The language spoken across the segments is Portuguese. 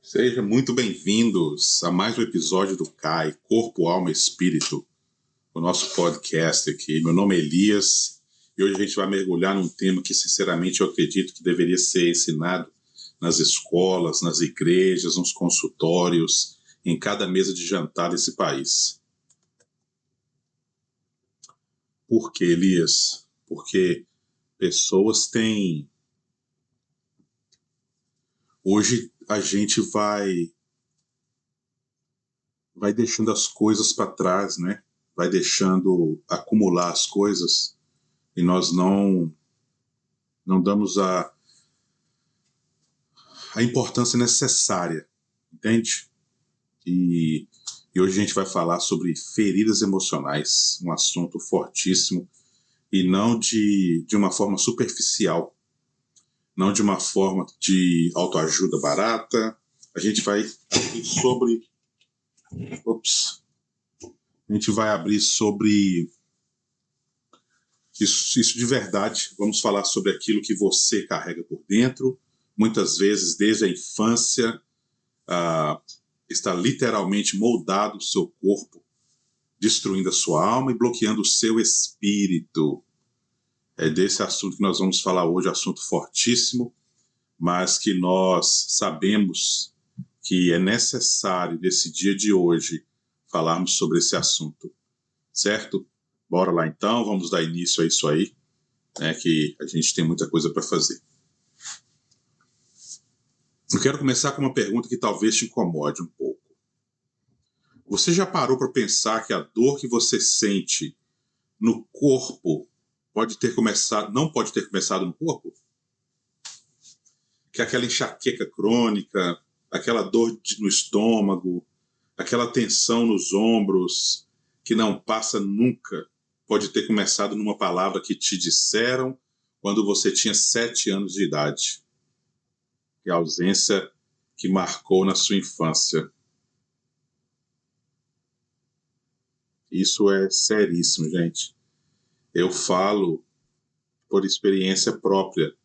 Sejam muito bem-vindos a mais um episódio do CAI, Corpo, Alma e Espírito, o nosso podcast aqui. Meu nome é Elias e hoje a gente vai mergulhar num tema que, sinceramente, eu acredito que deveria ser ensinado nas escolas, nas igrejas, nos consultórios, em cada mesa de jantar desse país. Por quê, Elias? Porque pessoas têm... Hoje a gente vai deixando as coisas para trás, né? Vai deixando acumular as coisas e nós não damos a importância necessária, entende? E hoje a gente vai falar sobre feridas emocionais, um assunto fortíssimo, e não de uma forma superficial, não de uma forma de autoajuda barata. A gente vai abrir sobre... A gente vai abrir sobre isso de verdade. Vamos falar sobre aquilo que você carrega por dentro, muitas vezes desde a infância, está literalmente moldado o seu corpo, destruindo a sua alma e bloqueando o seu espírito. É desse assunto que nós vamos falar hoje, assunto fortíssimo, mas que nós sabemos que é necessário, nesse dia de hoje, falarmos sobre esse assunto, certo? Bora lá então, vamos dar início a isso aí, né, que a gente tem muita coisa para fazer. Eu quero começar com uma pergunta que talvez te incomode um pouco. Você já parou para pensar que a dor que você sente no corpo não pode ter começado no corpo? Que é aquela enxaqueca crônica, aquela dor no estômago, aquela tensão nos ombros, que não passa nunca, pode ter começado numa palavra que te disseram quando você tinha 7 anos de idade. Que é a ausência que marcou na sua infância. Isso é seríssimo, gente. Eu falo por experiência própria,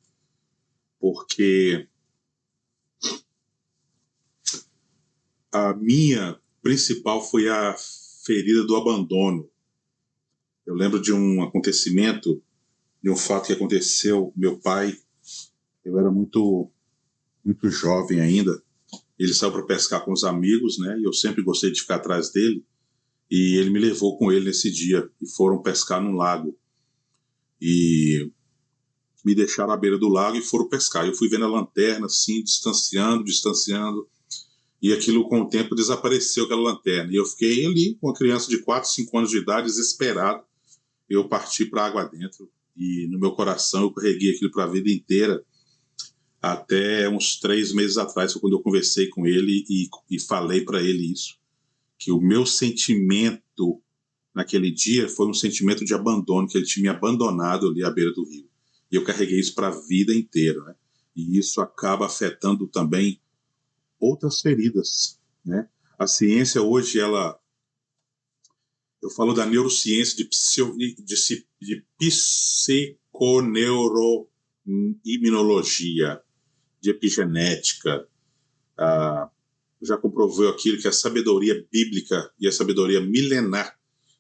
porque a minha principal foi a ferida do abandono. Eu lembro de um acontecimento, de um fato que aconteceu. Meu pai, eu era muito jovem ainda, ele saiu para pescar com os amigos, né? E eu sempre gostei de ficar atrás dele. E ele me levou com ele nesse dia e foram pescar num lago. E me deixaram à beira do lago e foram pescar. Eu fui vendo a lanterna assim, distanciando, e aquilo com o tempo desapareceu, aquela lanterna. E eu fiquei ali com uma criança de 4, 5 anos de idade, desesperado. Eu parti para a água dentro e no meu coração eu carreguei aquilo para a vida inteira. Até uns 3 meses atrás, foi quando eu conversei com ele e falei para ele isso. Que o meu sentimento naquele dia foi um sentimento de abandono, que ele tinha me abandonado ali à beira do rio. E eu carreguei isso para a vida inteira, né? E isso acaba afetando também outras feridas, né? A ciência hoje, eu falo da neurociência de psiconeuroimunologia, de epigenética, já comprovou aquilo que a sabedoria bíblica e a sabedoria milenar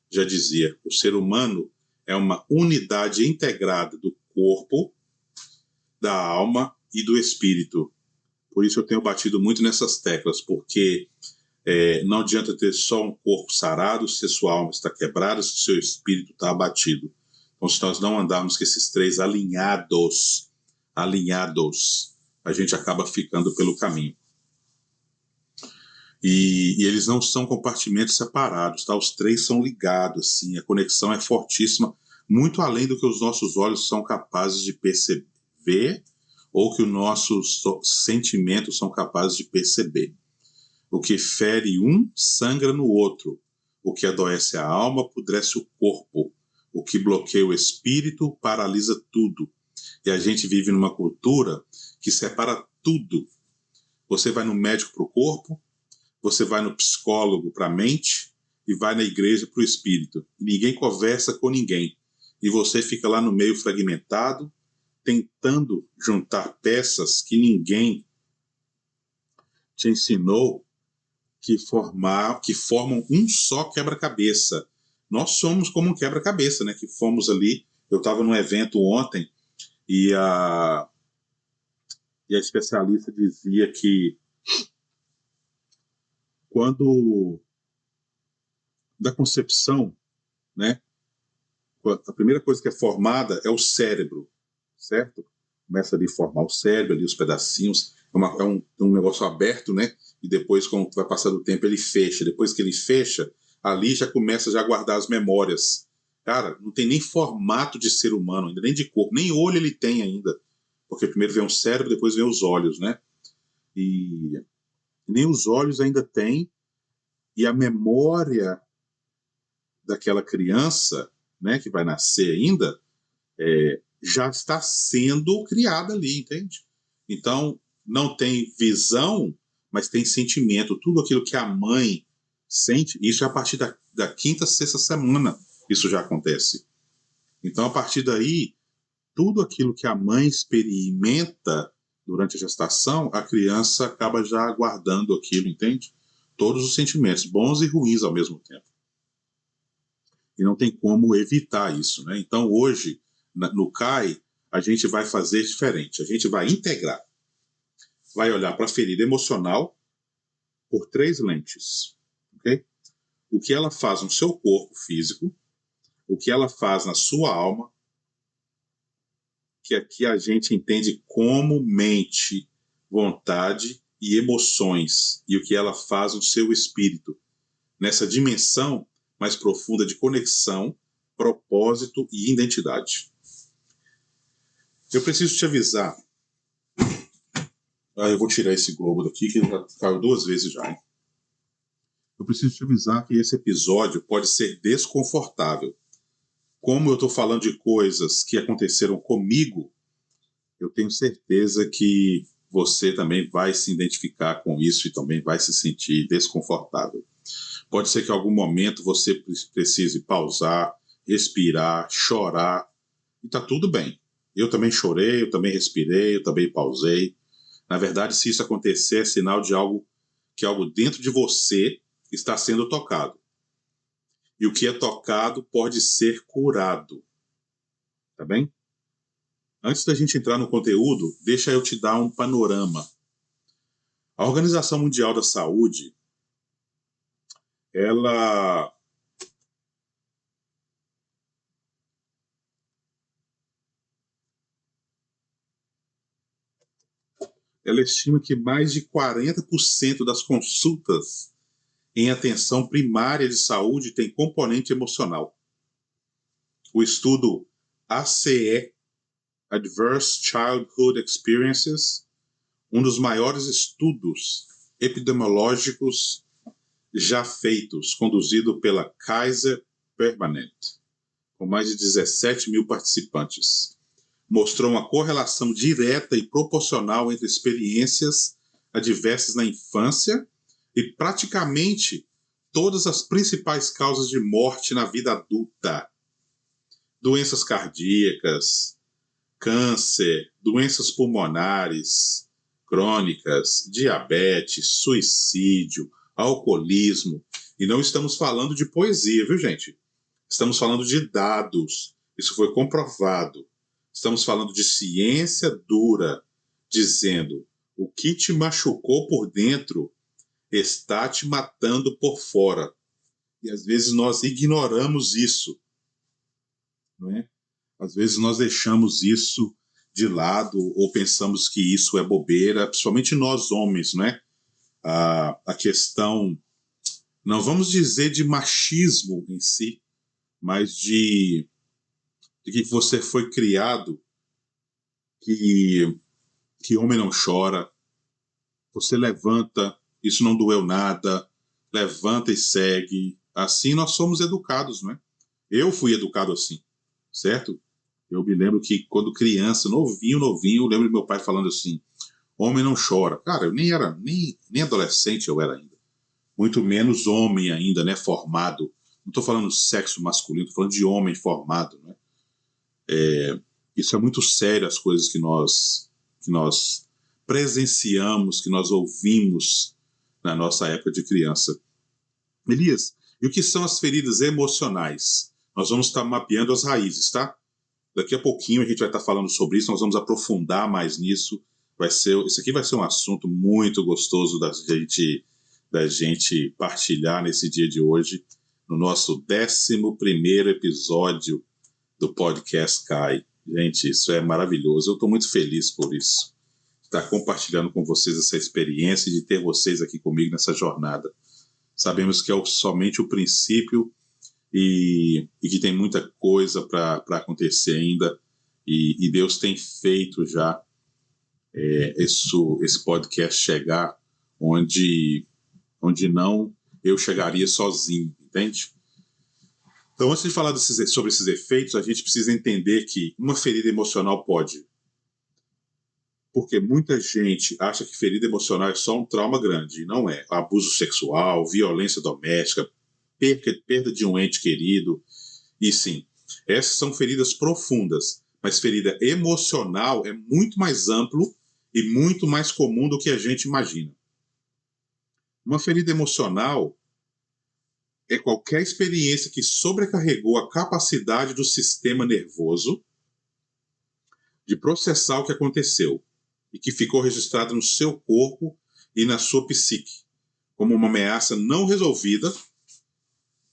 já dizia: o ser humano é uma unidade integrada do corpo, da alma e do espírito. Por isso eu tenho batido muito nessas teclas, porque não adianta ter só um corpo sarado se a sua alma está quebrada, se o seu espírito está abatido. Então, se nós não andarmos com esses 3 alinhados, a gente acaba ficando pelo caminho. E eles não são compartimentos separados, tá? Os 3 são ligados, assim, a conexão é fortíssima, muito além do que os nossos olhos são capazes de perceber ou que os nossos sentimentos são capazes de perceber. O que fere um, sangra no outro. O que adoece a alma, apodrece o corpo. O que bloqueia o espírito, paralisa tudo. E a gente vive numa cultura que separa tudo. Você vai no médico para o corpo, você vai no psicólogo para a mente e vai na igreja para o espírito. E ninguém conversa com ninguém. E você fica lá no meio fragmentado, tentando juntar peças que ninguém te ensinou que formam um só quebra-cabeça. Nós somos como um quebra-cabeça, né? Que fomos ali. Eu estava num evento ontem e a especialista dizia que quando da concepção, né? A primeira coisa que é formada é o cérebro, certo? Começa ali a formar o cérebro, ali os pedacinhos, um negócio aberto, né? E depois, quando vai passando o tempo, ele fecha. Depois que ele fecha, ali já começa a guardar as memórias. Cara, não tem nem formato de ser humano ainda, nem de corpo, nem olho ele tem ainda. Porque primeiro vem o cérebro, depois vem os olhos, né? E nem os olhos ainda tem, e a memória daquela criança, né, que vai nascer ainda, já está sendo criada ali, entende? Então, não tem visão, mas tem sentimento. Tudo aquilo que a mãe sente, isso é a partir da quinta, sexta semana, isso já acontece. Então, a partir daí, tudo aquilo que a mãe experimenta durante a gestação, a criança acaba já guardando aquilo, entende? Todos os sentimentos, bons e ruins ao mesmo tempo. E não tem como evitar isso, né? Então, hoje, no CAI, a gente vai fazer diferente. A gente vai integrar. Vai olhar para a ferida emocional por 3 lentes. Okay? O que ela faz no seu corpo físico, o que ela faz na sua alma, que aqui a gente entende como mente, vontade e emoções, e o que ela faz no seu espírito, nessa dimensão mais profunda de conexão, propósito e identidade. Eu preciso te avisar. Eu vou tirar esse globo daqui, que já caiu 2 vezes já. Hein? Eu preciso te avisar que esse episódio pode ser desconfortável. Como eu estou falando de coisas que aconteceram comigo, eu tenho certeza que você também vai se identificar com isso e também vai se sentir desconfortável. Pode ser que em algum momento você precise pausar, respirar, chorar, e está tudo bem. Eu também chorei, eu também respirei, eu também pausei. Na verdade, se isso acontecer, é sinal de algo dentro de você está sendo tocado. E o que é tocado pode ser curado. Tá bem? Antes da gente entrar no conteúdo, deixa eu te dar um panorama. A Organização Mundial da Saúde, ela estima que mais de 40% das consultas em atenção primária de saúde tem componente emocional. O estudo ACE, Adverse Childhood Experiences, um dos maiores estudos epidemiológicos já feitos, conduzido pela Kaiser Permanente, com mais de 17 mil participantes, mostrou uma correlação direta e proporcional entre experiências adversas na infância e praticamente todas as principais causas de morte na vida adulta. Doenças cardíacas, câncer, doenças pulmonares crônicas, diabetes, suicídio, alcoolismo. E não estamos falando de poesia, viu, gente? Estamos falando de dados. Isso foi comprovado. Estamos falando de ciência dura, dizendo: o que te machucou por dentro está te matando por fora. E às vezes nós ignoramos isso, não é? Às vezes nós deixamos isso de lado ou pensamos que isso é bobeira, principalmente nós homens, né? A questão, não vamos dizer de machismo em si, mas de que você foi criado, que homem não chora, você levanta, isso não doeu nada, levanta e segue. Assim nós somos educados, né? Eu fui educado assim, certo? Eu me lembro que quando criança, novinho, eu lembro do meu pai falando assim: homem não chora. Cara, eu nem era, nem adolescente eu era ainda. Muito menos homem ainda, né? Formado. Não estou falando sexo masculino, estou falando de homem formado, né? Isso é muito sério, as coisas que nós presenciamos, que nós ouvimos na nossa época de criança. Elias, e o que são as feridas emocionais? Nós vamos estar mapeando as raízes, tá? Daqui a pouquinho a gente vai estar falando sobre isso, nós vamos aprofundar mais nisso. Isso aqui vai ser um assunto muito gostoso da gente partilhar nesse dia de hoje, no nosso 11º episódio do podcast CAI. Gente, isso é maravilhoso. Eu estou muito feliz por isso. Estar compartilhando com vocês essa experiência e de ter vocês aqui comigo nessa jornada. Sabemos que é somente o princípio e que tem muita coisa para acontecer ainda. E Deus tem feito já esse podcast chegar onde não eu chegaria sozinho, entende? Então, antes de falar sobre esses efeitos, a gente precisa entender que uma ferida emocional pode. Porque muita gente acha que ferida emocional é só um trauma grande, e não é. Abuso sexual, violência doméstica, perda de um ente querido. E sim, essas são feridas profundas, mas ferida emocional é muito mais amplo e muito mais comum do que a gente imagina. Uma ferida emocional é qualquer experiência que sobrecarregou a capacidade do sistema nervoso de processar o que aconteceu e que ficou registrado no seu corpo e na sua psique, como uma ameaça não resolvida.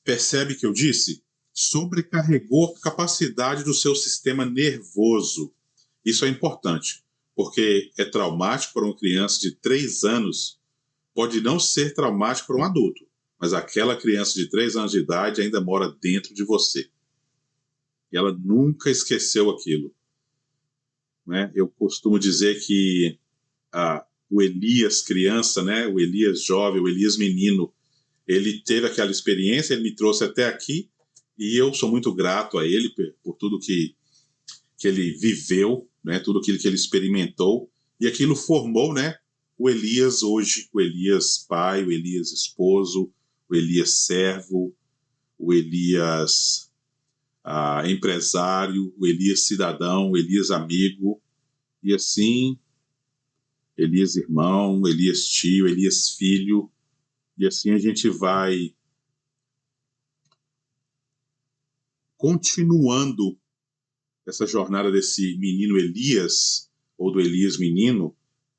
Percebe que eu disse? Sobrecarregou a capacidade do seu sistema nervoso. Isso é importante, porque é traumático para uma criança de 3 anos, pode não ser traumático para um adulto, mas aquela criança de 3 anos de idade ainda mora dentro de você. E ela nunca esqueceu aquilo. Né? Eu costumo dizer que o Elias criança, né? O Elias jovem, o Elias menino, ele teve aquela experiência, ele me trouxe até aqui, e eu sou muito grato a ele por tudo que ele viveu, né? Tudo aquilo que ele experimentou, e aquilo formou, né? O Elias hoje, o Elias pai, o Elias esposo, o Elias servo, o Elias empresário, o Elias cidadão, o Elias amigo, e assim, Elias irmão, Elias tio, Elias filho, e assim a gente vai continuando essa jornada desse menino Elias, ou do Elias menino,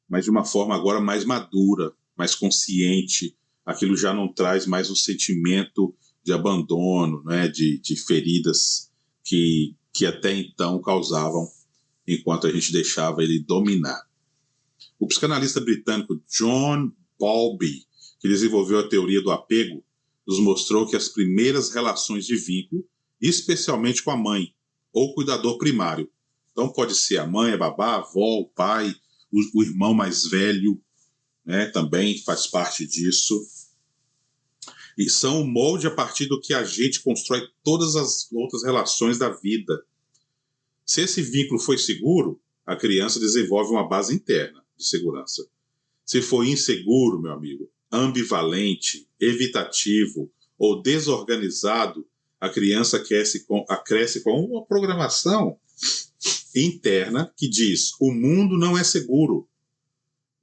mas de uma forma agora mais madura, mais consciente. Aquilo já não traz mais um sentimento de abandono, né, de feridas que até então causavam, enquanto a gente deixava ele dominar. O psicanalista britânico John Bowlby, que desenvolveu a teoria do apego, nos mostrou que as primeiras relações de vínculo, especialmente com a mãe, ou cuidador primário, então pode ser a mãe, a babá, a avó, o pai, o irmão mais velho, né, também faz parte disso, e são o molde a partir do que a gente constrói todas as outras relações da vida. Se esse vínculo foi seguro, a criança desenvolve uma base interna de segurança. Se for inseguro, meu amigo, ambivalente, evitativo ou desorganizado, a criança cresce com uma programação interna que diz: o mundo não é seguro,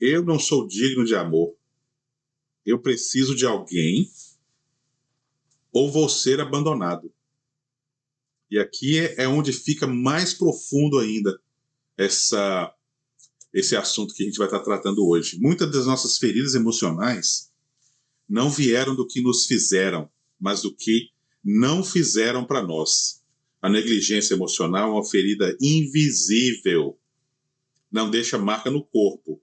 eu não sou digno de amor, eu preciso de alguém ou vou ser abandonado. E aqui é onde fica mais profundo ainda esse assunto que a gente vai estar tratando hoje. Muitas das nossas feridas emocionais não vieram do que nos fizeram, mas do que não fizeram para nós. A negligência emocional é uma ferida invisível. Não deixa marca no corpo,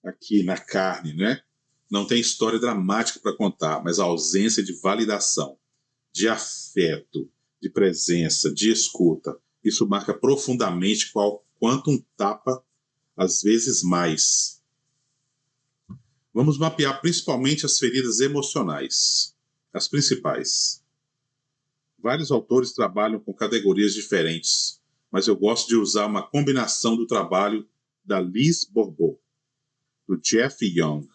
aqui na carne, né? Não tem história dramática para contar, mas a ausência de validação, de afeto, de presença, de escuta, isso marca profundamente quanto um tapa, às vezes mais. Vamos mapear principalmente as feridas emocionais, as principais. Vários autores trabalham com categorias diferentes, mas eu gosto de usar uma combinação do trabalho da Liz Bourbeau, do Jeff Young,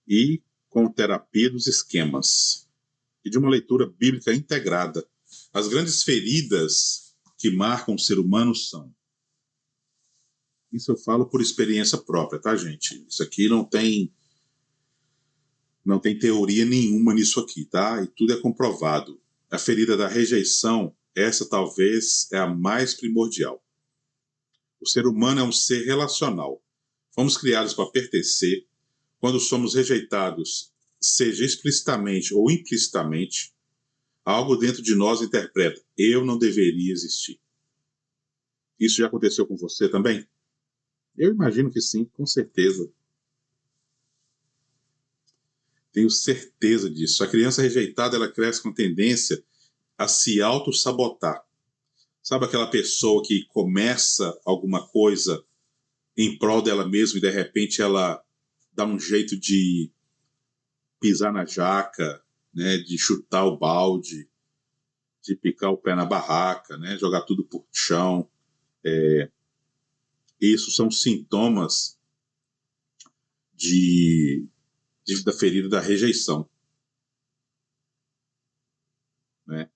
e com terapia dos esquemas, e de uma leitura bíblica integrada. As grandes feridas que marcam o ser humano são Isso eu falo por experiência própria, tá, gente? Isso aqui não tem teoria nenhuma nisso aqui, tá? E tudo é comprovado. A ferida da rejeição, essa talvez é a mais primordial. O ser humano é um ser relacional. Fomos criados para pertencer. Quando somos rejeitados, seja explicitamente ou implicitamente, algo dentro de nós interpreta: eu não deveria existir. Isso já aconteceu com você também? Eu imagino que sim, com certeza. Tenho certeza disso. A criança rejeitada, ela cresce com tendência a se auto-sabotar. Sabe aquela pessoa que começa alguma coisa em prol dela mesma e de repente ela dá um jeito de pisar na jaca, né, de chutar o balde, de picar o pé na barraca, né, jogar tudo por chão. Isso são sintomas da ferida da rejeição, né?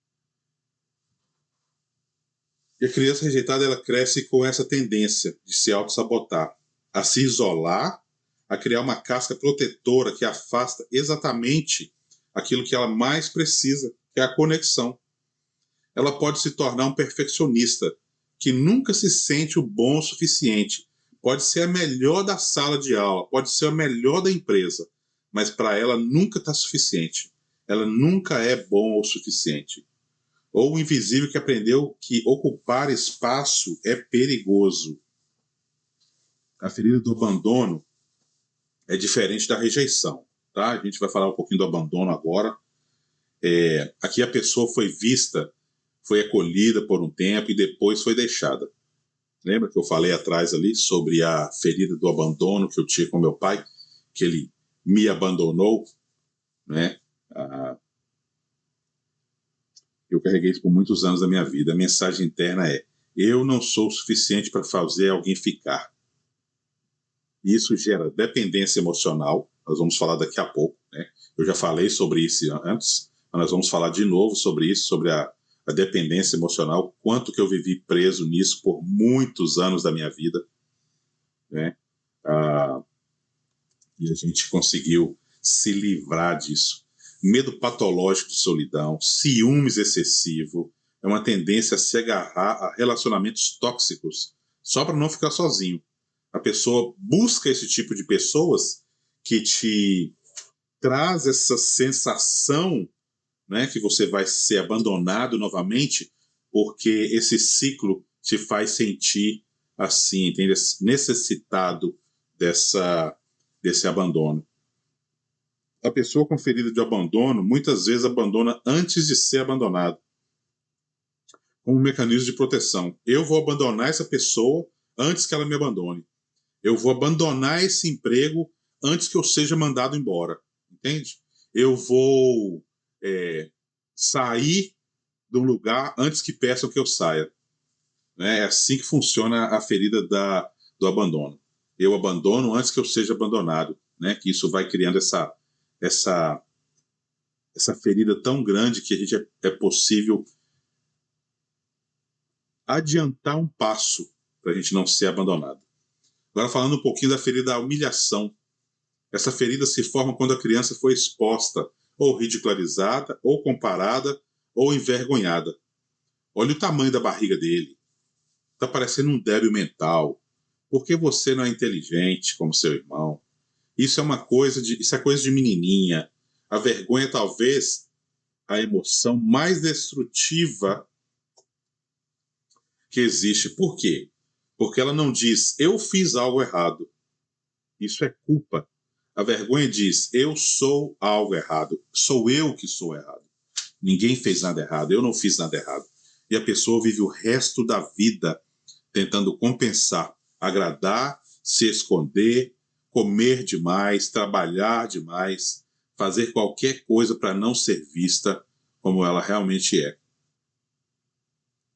E a criança rejeitada, ela cresce com essa tendência de se auto-sabotar, a se isolar, a criar uma casca protetora que afasta exatamente aquilo que ela mais precisa, que é a conexão. Ela pode se tornar um perfeccionista, que nunca se sente o bom o suficiente. Pode ser a melhor da sala de aula, pode ser a melhor da empresa, mas para ela nunca está suficiente. Ela nunca é bom o suficiente. Ou o invisível que aprendeu que ocupar espaço é perigoso. A ferida do abandono é diferente da rejeição, tá? A gente vai falar um pouquinho do abandono agora. Aqui a pessoa foi vista, foi acolhida por um tempo e depois foi deixada. Lembra que eu falei atrás ali sobre a ferida do abandono que eu tinha com meu pai, que ele me abandonou, né? Eu carreguei isso por muitos anos da minha vida. A mensagem interna é: eu não sou o suficiente para fazer alguém ficar. Isso gera dependência emocional. Nós vamos falar daqui a pouco, né? Eu já falei sobre isso antes, mas nós vamos falar de novo sobre isso, sobre a dependência emocional, quanto que eu vivi preso nisso por muitos anos da minha vida, né? E a gente conseguiu se livrar disso. Medo patológico de solidão, ciúmes excessivo, é uma tendência a se agarrar a relacionamentos tóxicos só para não ficar sozinho. A pessoa busca esse tipo de pessoas que te traz essa sensação, né, que você vai ser abandonado novamente, porque esse ciclo te faz sentir assim, entende? Necessitado desse abandono. A pessoa com ferida de abandono muitas vezes abandona antes de ser abandonado, como um mecanismo de proteção. Eu vou abandonar essa pessoa antes que ela me abandone. Eu vou abandonar esse emprego antes que eu seja mandado embora, entende? Eu vou sair de um lugar antes que peçam que eu saia. Né? É assim que funciona a ferida do abandono. Eu abandono antes que eu seja abandonado, né? Que isso vai criando essa ferida tão grande que a gente é possível adiantar um passo para a gente não ser abandonado. Agora falando um pouquinho da ferida da humilhação. Essa ferida se forma quando a criança foi exposta, ou ridicularizada, ou comparada, ou envergonhada. Olha o tamanho da barriga dele. Está parecendo um débil mental. Por que você não é inteligente como seu irmão? Isso é coisa de menininha. A vergonha talvez a emoção mais destrutiva que existe. Por quê? Porque ela não diz eu fiz algo errado. Isso é culpa. A vergonha diz eu sou algo errado. Sou eu que sou errado. Ninguém fez nada errado. Eu não fiz nada errado. E a pessoa vive o resto da vida tentando compensar, agradar, se esconder, comer demais, trabalhar demais, fazer qualquer coisa para não ser vista como ela realmente é.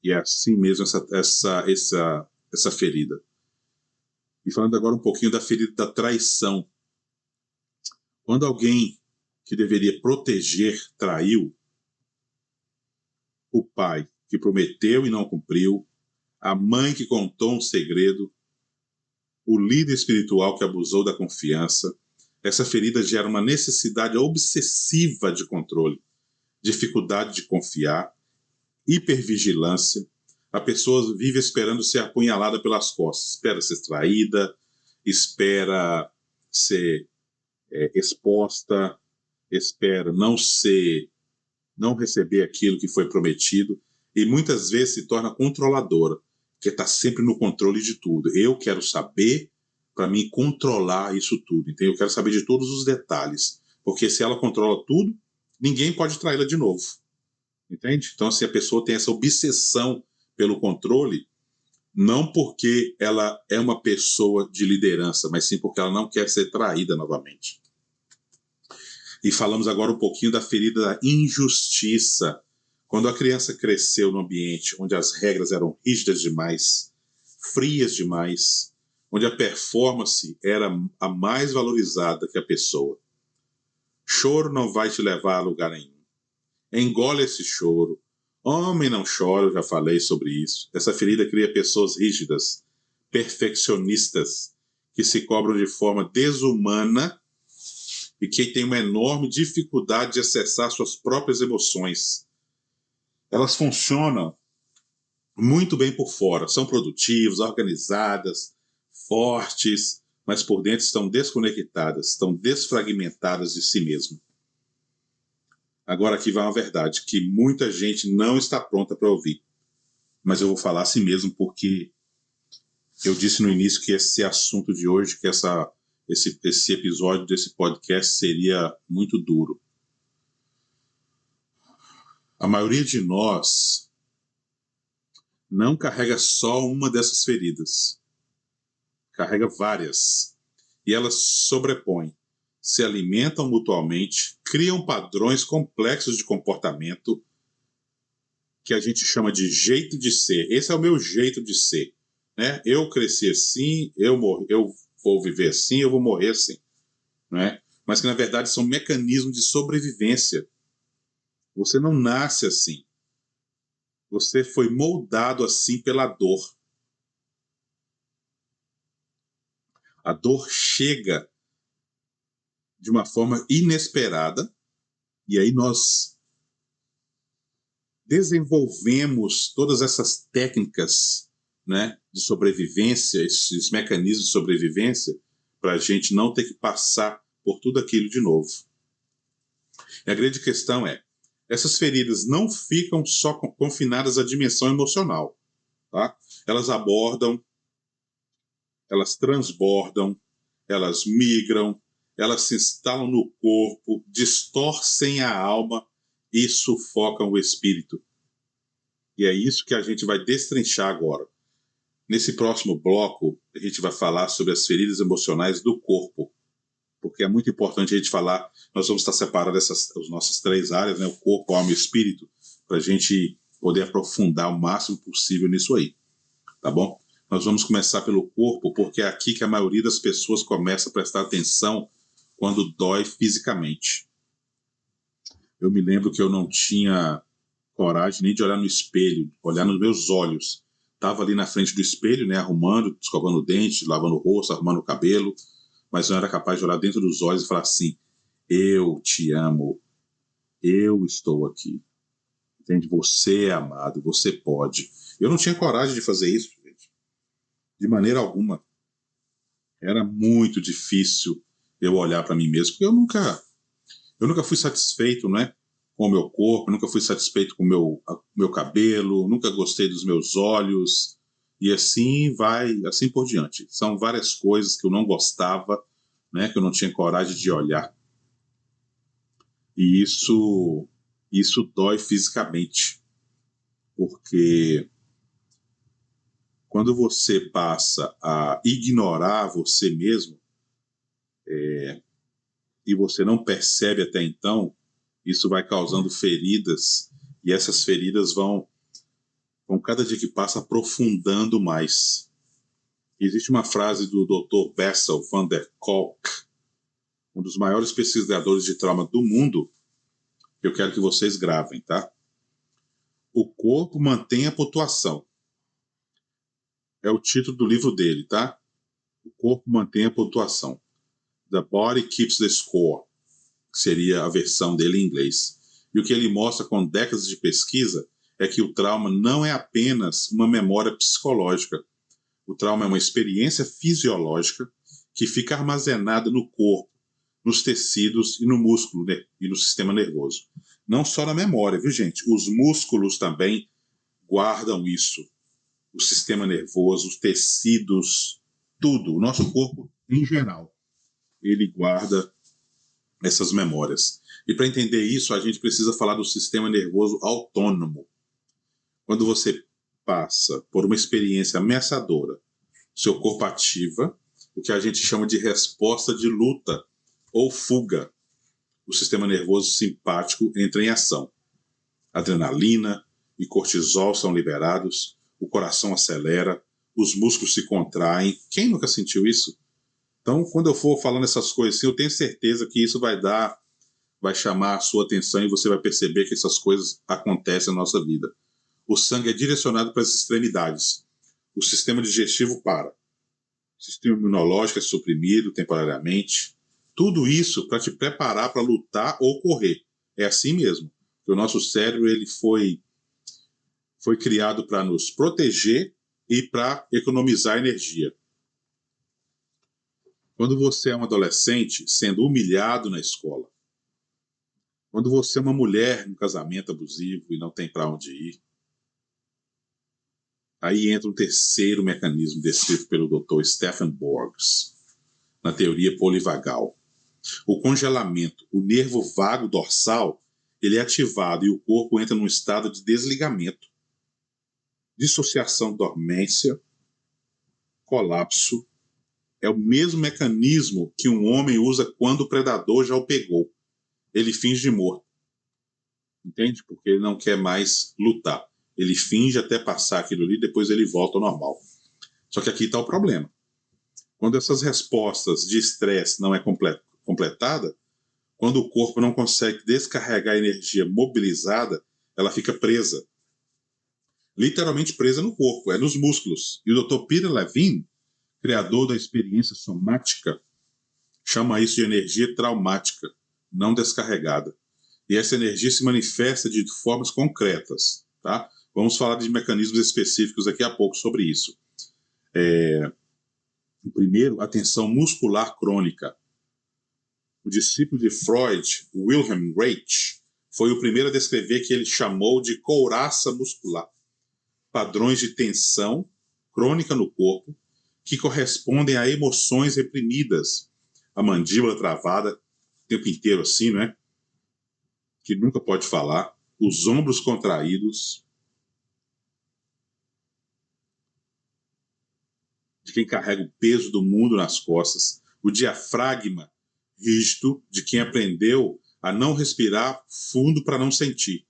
E é assim mesmo essa ferida. E falando agora um pouquinho da ferida da traição. Quando alguém que deveria proteger traiu, o pai que prometeu e não cumpriu, a mãe que contou um segredo, o líder espiritual que abusou da confiança. Essa ferida gera uma necessidade obsessiva de controle, dificuldade de confiar, hipervigilância. A pessoa vive esperando ser apunhalada pelas costas, espera ser traída, espera ser exposta, espera não receber aquilo que foi prometido, e muitas vezes se torna controladora, que está sempre no controle de tudo. Eu quero saber para mim controlar isso tudo, entendeu? Eu quero saber de todos os detalhes, porque se ela controla tudo, ninguém pode traí-la de novo, entende? Então, se a pessoa tem essa obsessão pelo controle, não porque ela é uma pessoa de liderança, mas sim porque ela não quer ser traída novamente. E falamos agora um pouquinho da ferida da injustiça. Quando a criança cresceu num ambiente onde as regras eram rígidas demais, frias demais, onde a performance era a mais valorizada que a pessoa. Choro não vai te levar a lugar nenhum. Engole esse choro. Homem não chora, eu já falei sobre isso. Essa ferida cria pessoas rígidas, perfeccionistas, que se cobram de forma desumana e que têm uma enorme dificuldade de acessar suas próprias emoções. Elas funcionam muito bem por fora, são produtivas, organizadas, fortes, mas por dentro estão desconectadas, estão desfragmentadas de si mesmas. Agora aqui vai uma verdade que muita gente não está pronta para ouvir, mas eu vou falar assim mesmo porque eu disse no início que esse assunto de hoje, que esse episódio desse podcast seria muito duro. A maioria de nós não carrega só uma dessas feridas, carrega várias, e elas sobrepõem, se alimentam mutuamente, criam padrões complexos de comportamento que a gente chama de jeito de ser. Esse é o meu jeito de ser, né? Eu cresci assim, eu vou viver assim, eu vou morrer assim, né? Mas que na verdade são mecanismos de sobrevivência. Você não nasce assim. Você foi moldado assim pela dor. A dor chega de uma forma inesperada e aí nós desenvolvemos todas essas técnicas, né, de sobrevivência, esses mecanismos de sobrevivência, para a gente não ter que passar por tudo aquilo de novo. E a grande questão é, essas feridas não ficam só confinadas à dimensão emocional, tá? Elas abordam, elas transbordam, elas migram, elas se instalam no corpo, distorcem a alma e sufocam o espírito. E é isso que a gente vai destrinchar agora. Nesse próximo bloco, a gente vai falar sobre as feridas emocionais do corpo, porque é muito importante a gente falar, nós vamos estar separando as nossas três áreas, né, o corpo, a alma e o espírito, para a gente poder aprofundar o máximo possível nisso aí, tá bom? Nós vamos começar pelo corpo, porque é aqui que a maioria das pessoas começa a prestar atenção quando dói fisicamente. Eu me lembro que eu não tinha coragem nem de olhar no espelho, olhar nos meus olhos. Estava ali na frente do espelho, né, arrumando, escovando o dente, lavando o rosto, arrumando o cabelo, mas não era capaz de olhar dentro dos olhos e falar assim, eu te amo, eu estou aqui. Entende? Você é amado, você pode. Eu não tinha coragem de fazer isso, gente. De maneira alguma. Era muito difícil eu olhar para mim mesmo, porque eu nunca fui satisfeito, né, com o meu corpo, nunca fui satisfeito com o meu cabelo, nunca gostei dos meus olhos, e assim vai, assim por diante. São várias coisas que eu não gostava, né, que eu não tinha coragem de olhar. E isso dói fisicamente, porque quando você passa a ignorar você mesmo, e você não percebe até então, isso vai causando feridas, e essas feridas vão cada dia que passa aprofundando mais. Existe uma frase do Dr. Bessel van der Kolk, um dos maiores pesquisadores de trauma do mundo, que eu quero que vocês gravem, tá? O corpo mantém a pontuação. É o título do livro dele, tá? O corpo mantém a pontuação. The body keeps the score, que seria a versão dele em inglês. E o que ele mostra com décadas de pesquisa é que o trauma não é apenas uma memória psicológica. O trauma é uma experiência fisiológica que fica armazenada no corpo, nos tecidos e no músculo, né? E no sistema nervoso. Não só na memória, viu, gente? Os músculos também guardam isso. O sistema nervoso, os tecidos, tudo. O nosso corpo, em geral, ele guarda essas memórias. E para entender isso, a gente precisa falar do sistema nervoso autônomo. Quando você passa por uma experiência ameaçadora, seu corpo ativa o que a gente chama de resposta de luta ou fuga. O sistema nervoso simpático entra em ação. Adrenalina e cortisol são liberados, o coração acelera, os músculos se contraem. Quem nunca sentiu isso? Então, quando eu for falando essas coisas assim, eu tenho certeza que isso vai chamar a sua atenção e você vai perceber que essas coisas acontecem na nossa vida. O sangue é direcionado para as extremidades. O sistema digestivo para. O sistema imunológico é suprimido temporariamente. Tudo isso para te preparar para lutar ou correr. É assim mesmo. O nosso cérebro ele foi criado para nos proteger e para economizar energia. Quando você é um adolescente sendo humilhado na escola, quando você é uma mulher num casamento abusivo e não tem para onde ir, aí entra um terceiro mecanismo descrito pelo Dr. Stephen Borges, na teoria polivagal. O congelamento, o nervo vago dorsal, ele é ativado e o corpo entra num estado de desligamento, dissociação, dormência, colapso. É o mesmo mecanismo que um homem usa quando o predador já o pegou. Ele finge morto. Entende? Porque ele não quer mais lutar. Ele finge até passar aquilo ali, depois ele volta ao normal. Só que aqui está o problema. Quando essas respostas de estresse não é completada, quando o corpo não consegue descarregar a energia mobilizada, ela fica presa. Literalmente presa no corpo, é nos músculos. E o Dr. Peter Levine, criador da experiência somática, chama isso de energia traumática, não descarregada. E essa energia se manifesta de formas concretas. Tá? Vamos falar de mecanismos específicos daqui a pouco sobre isso. O primeiro, a tensão muscular crônica. O discípulo de Freud, Wilhelm Reich, foi o primeiro a descrever que ele chamou de couraça muscular. Padrões de tensão crônica no corpo que correspondem a emoções reprimidas. A mandíbula travada o tempo inteiro assim, né? Que nunca pode falar. Os ombros contraídos. De quem carrega o peso do mundo nas costas. O diafragma rígido de quem aprendeu a não respirar fundo para não sentir.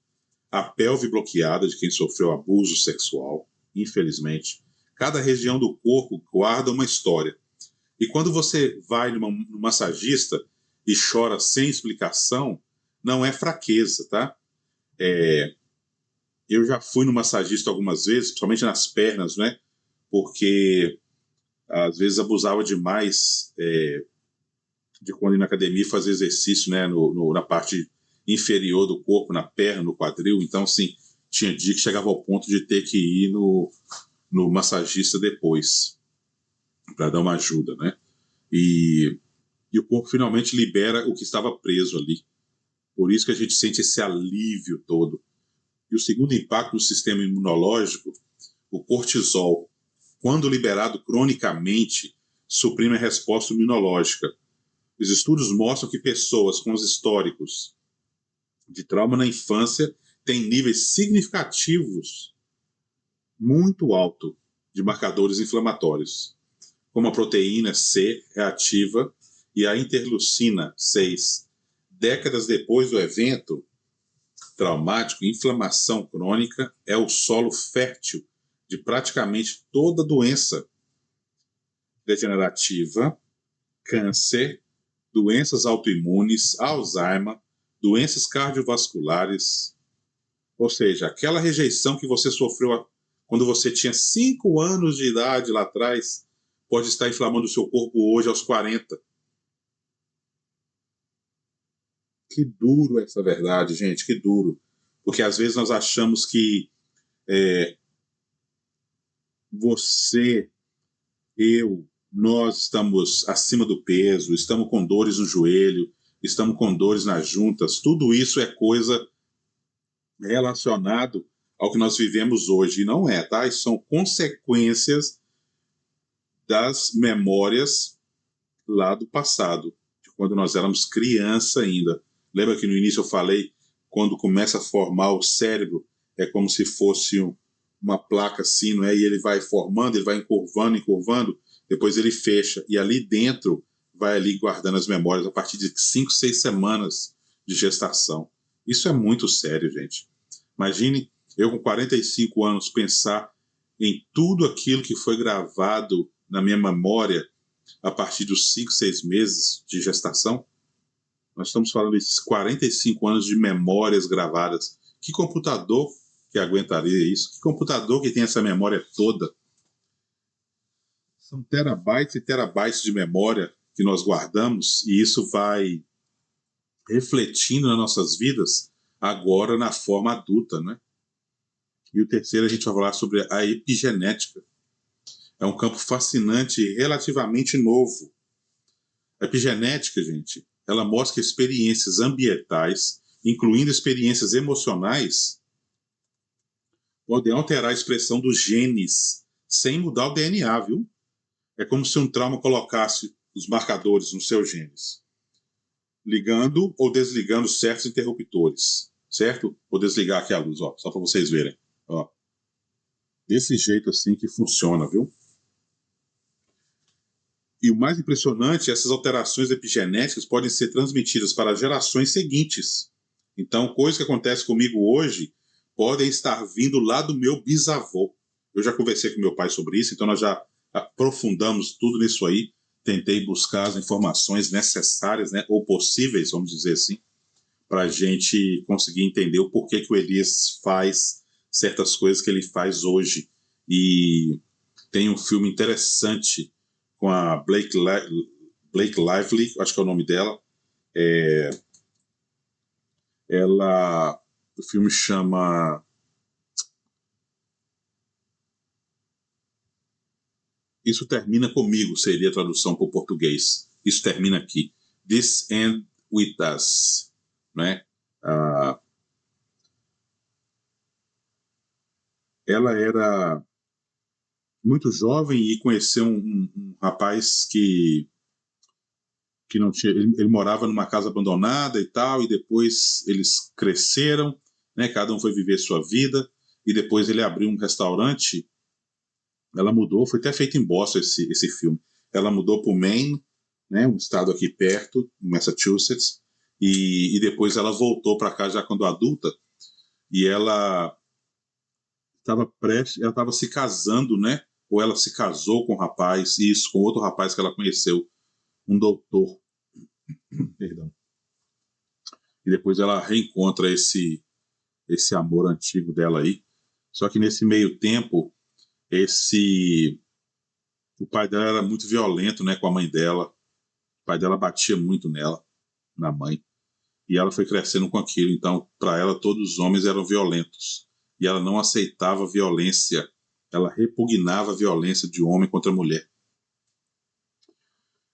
A pelve bloqueada de quem sofreu abuso sexual, infelizmente. Cada região do corpo guarda uma história. E quando você vai num massagista e chora sem explicação, não é fraqueza, tá? Eu já fui no massagista algumas vezes, principalmente nas pernas, né? Porque às vezes abusava demais de quando ir na academia fazer exercício, né? Na parte inferior do corpo, na perna, no quadril. Então, assim, tinha dia que chegava ao ponto de ter que ir no massagista depois, para dar uma ajuda, né? E o corpo finalmente libera o que estava preso ali. Por isso que a gente sente esse alívio todo. E o segundo impacto no sistema imunológico, o cortisol, quando liberado cronicamente, suprime a resposta imunológica. Os estudos mostram que pessoas com os históricos de trauma na infância têm níveis significativos, muito alto, de marcadores inflamatórios, como a proteína C reativa e a interleucina 6. Décadas depois do evento traumático, inflamação crônica é o solo fértil de praticamente toda doença degenerativa, câncer, doenças autoimunes, Alzheimer, doenças cardiovasculares. Ou seja, aquela rejeição que você sofreu quando você tinha 5 anos de idade lá atrás, pode estar inflamando o seu corpo hoje aos 40. Que duro essa verdade, gente, que duro. Porque às vezes nós achamos que você, eu, nós estamos acima do peso, estamos com dores no joelho, estamos com dores nas juntas. Tudo isso é coisa relacionado ao que nós vivemos hoje. E não é, tá? Isso são consequências das memórias lá do passado, de quando nós éramos criança ainda. Lembra que no início eu falei, quando começa a formar o cérebro, é como se fosse uma placa assim, não é? E ele vai formando, ele vai encurvando, depois ele fecha. E ali dentro vai ali guardando as memórias a partir de 5, 6 semanas de gestação. Isso é muito sério, gente. Imagine eu com 45 anos pensar em tudo aquilo que foi gravado na minha memória a partir dos 5, 6 meses de gestação. Nós estamos falando de 45 anos de memórias gravadas. Que computador que aguentaria isso? Que computador que tem essa memória toda? São terabytes e terabytes de memória que nós guardamos, e isso vai refletindo nas nossas vidas agora na forma adulta, né? E o terceiro a gente vai falar sobre a epigenética. É um campo fascinante e relativamente novo. A epigenética, gente, ela mostra que experiências ambientais, incluindo experiências emocionais, podem alterar a expressão dos genes sem mudar o DNA, viu? É como se um trauma colocasse os marcadores nos seus genes, ligando ou desligando certos interruptores, certo? Vou desligar aqui a luz, ó, só para vocês verem. Ó. Desse jeito assim que funciona, viu? E o mais impressionante, essas alterações epigenéticas podem ser transmitidas para gerações seguintes. Então, coisas que acontecem comigo hoje podem estar vindo lá do meu bisavô. Eu já conversei com meu pai sobre isso, então nós já aprofundamos tudo nisso aí. Tentei buscar as informações necessárias, né, ou possíveis, vamos dizer assim, para a gente conseguir entender o porquê que o Elias faz certas coisas que ele faz hoje. E tem um filme interessante com a Blake Lively, acho que é o nome dela. O filme chama... Isso Termina Comigo, seria a tradução para o português. Isso termina aqui. This End With Us. Né? Ela era muito jovem e conheceu um rapaz que não tinha... Ele morava numa casa abandonada e tal, e depois eles cresceram, né? Cada um foi viver sua vida, e depois ele abriu um restaurante. Ela mudou, foi até feito em Boston esse filme. Ela mudou para o Maine, né, um estado aqui perto, em Massachusetts, e depois ela voltou para cá já quando adulta, e ela estava se casando, né? Ou ela se casou com um rapaz, e isso com outro rapaz que ela conheceu, um doutor. Perdão. E depois ela reencontra esse amor antigo dela aí. Só que nesse meio tempo, o pai dela era muito violento, né, com a mãe dela. O pai dela batia muito nela, na mãe. E ela foi crescendo com aquilo. Então, para ela, todos os homens eram violentos. E ela não aceitava violência. Ela repugnava a violência de homem contra mulher.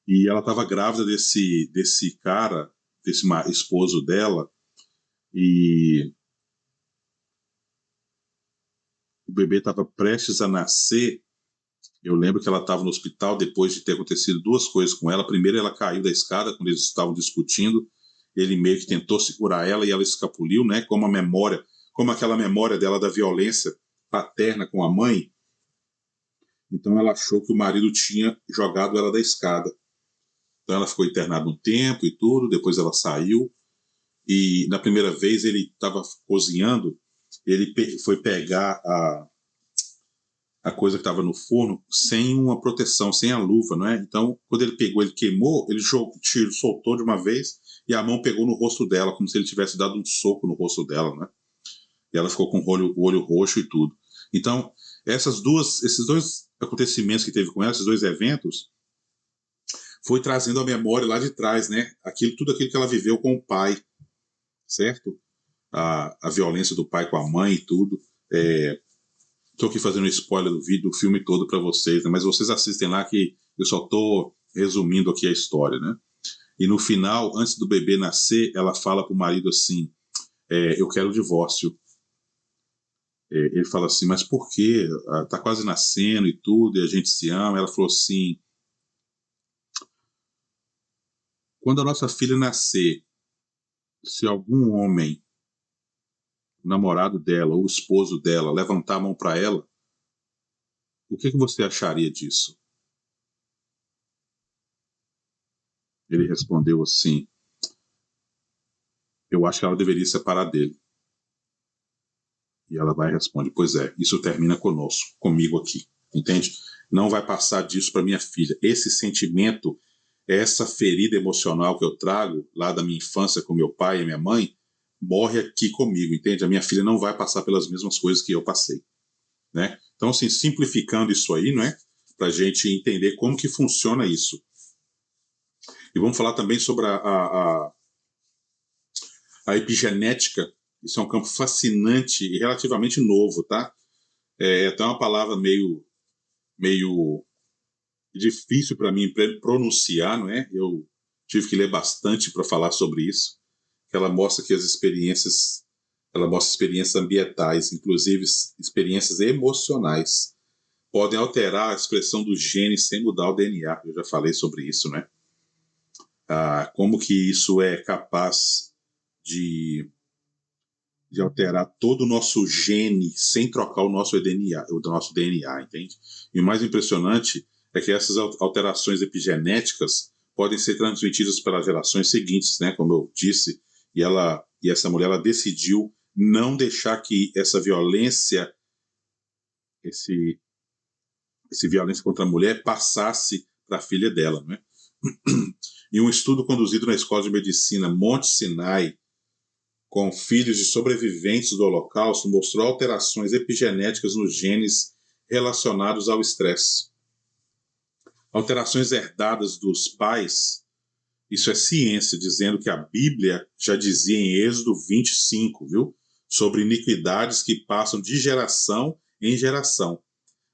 E ela estava grávida desse cara, desse esposo dela, e o bebê estava prestes a nascer. Eu lembro que ela estava no hospital depois de ter acontecido duas coisas com ela. Primeiro, ela caiu da escada quando eles estavam discutindo. Ele meio que tentou segurar ela e ela escapuliu, né? Como aquela memória dela da violência paterna com a mãe. Então ela achou que o marido tinha jogado ela da escada. Então ela ficou internada um tempo e tudo. Depois ela saiu. E na primeira vez ele estava cozinhando. Ele foi pegar a coisa que estava no forno sem uma proteção, sem a luva, não é? Então, quando ele pegou, ele queimou, ele soltou de uma vez e a mão pegou no rosto dela, como se ele tivesse dado um soco no rosto dela, né? E ela ficou com o olho roxo e tudo. Então, esses dois acontecimentos que teve com ela, esses 2 eventos, foi trazendo a memória lá de trás, né? Tudo aquilo que ela viveu com o pai, certo? A violência do pai com a mãe e tudo. Estou aqui fazendo um spoiler do vídeo, do filme todo para vocês, né? Mas vocês assistem lá que eu só estou resumindo aqui a história, né? E no final, antes do bebê nascer, ela fala para o marido assim, eu quero o divórcio. Ele fala assim, mas por quê? Tá quase nascendo e tudo, e a gente se ama. Ela falou assim, quando a nossa filha nascer, se algum homem, o namorado dela ou o esposo dela, levantar a mão para ela, o que você acharia disso? Ele respondeu assim, eu acho que ela deveria se separar dele. E ela vai e responde, pois é, isso termina conosco, comigo aqui, entende? Não vai passar disso para minha filha. Esse sentimento, essa ferida emocional que eu trago lá da minha infância com meu pai e minha mãe, morre aqui comigo, entende? A minha filha não vai passar pelas mesmas coisas que eu passei, né? Então, assim, simplificando isso aí, não é? Para a gente entender como que funciona isso. E vamos falar também sobre a epigenética. Isso é um campo fascinante e relativamente novo, tá? É até uma palavra meio difícil para mim pronunciar, não é? Eu tive que ler bastante para falar sobre isso. Ela mostra que ela mostra experiências ambientais, inclusive experiências emocionais, podem alterar a expressão dos genes sem mudar o DNA. Eu já falei sobre isso, né? Como que isso é capaz de alterar todo o nosso gene sem trocar o nosso DNA, entende? E o mais impressionante é que essas alterações epigenéticas podem ser transmitidas pelas gerações seguintes, né? Como eu disse, e essa mulher ela decidiu não deixar que essa violência, esse violência contra a mulher passasse para a filha dela, né? Em um estudo conduzido na Escola de Medicina Monte Sinai, com filhos de sobreviventes do Holocausto, mostrou alterações epigenéticas nos genes relacionados ao estresse. Alterações herdadas dos pais, isso é ciência, dizendo que a Bíblia já dizia em Êxodo 25, viu? Sobre iniquidades que passam de geração em geração.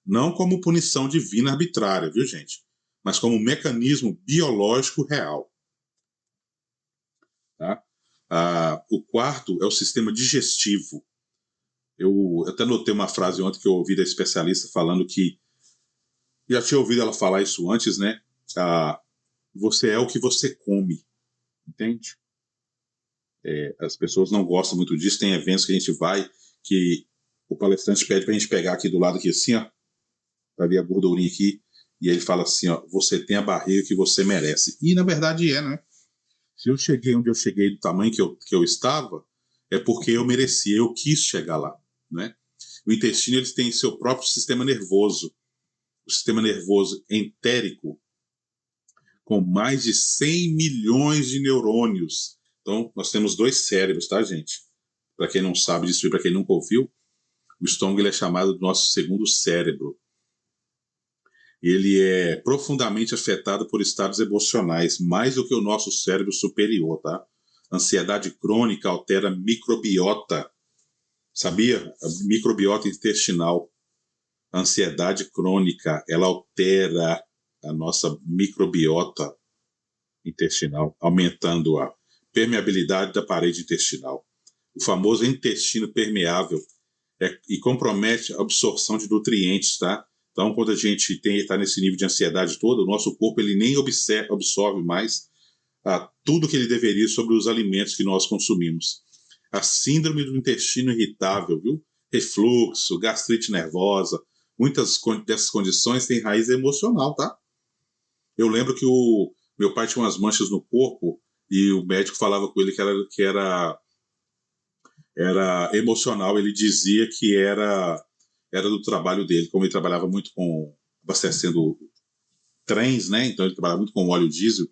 Não como punição divina arbitrária, viu, gente? Mas como um mecanismo biológico real. Tá? O quarto é o sistema digestivo. Eu até notei uma frase ontem que eu ouvi da especialista falando que, já tinha ouvido ela falar isso antes, né? Você é o que você come, entende? As pessoas não gostam muito disso. Tem eventos que a gente vai que o palestrante pede para a gente pegar aqui do lado aqui assim, ó, para ver a gordurinha aqui, e ele fala assim, ó, você tem a barriga que você merece. E na verdade né? Se eu cheguei onde eu cheguei do tamanho que eu estava, é porque eu mereci, eu quis chegar lá, né? O intestino ele tem seu próprio sistema nervoso, o sistema nervoso entérico, com mais de 100 milhões de neurônios. Então, nós temos 2 cérebros, tá, gente? Para quem não sabe disso e para quem nunca ouviu, o estômago ele é chamado do nosso segundo cérebro. Ele é profundamente afetado por estados emocionais, mais do que o nosso cérebro superior, tá? Ansiedade crônica altera a microbiota. Sabia? A microbiota intestinal. A ansiedade crônica, ela altera a nossa microbiota intestinal, aumentando a permeabilidade da parede intestinal. O famoso intestino permeável e compromete a absorção de nutrientes, tá? Então, quando a gente está nesse nível de ansiedade todo, o nosso corpo ele nem absorve mais tudo que ele deveria sobre os alimentos que nós consumimos. A síndrome do intestino irritável, viu? Refluxo, gastrite nervosa, muitas dessas condições têm raiz emocional, tá? Eu lembro que o meu pai tinha umas manchas no corpo e o médico falava com ele que era emocional. Ele dizia que era do trabalho dele, como ele trabalhava muito com abastecendo trens, né? Então ele trabalhava muito com óleo diesel.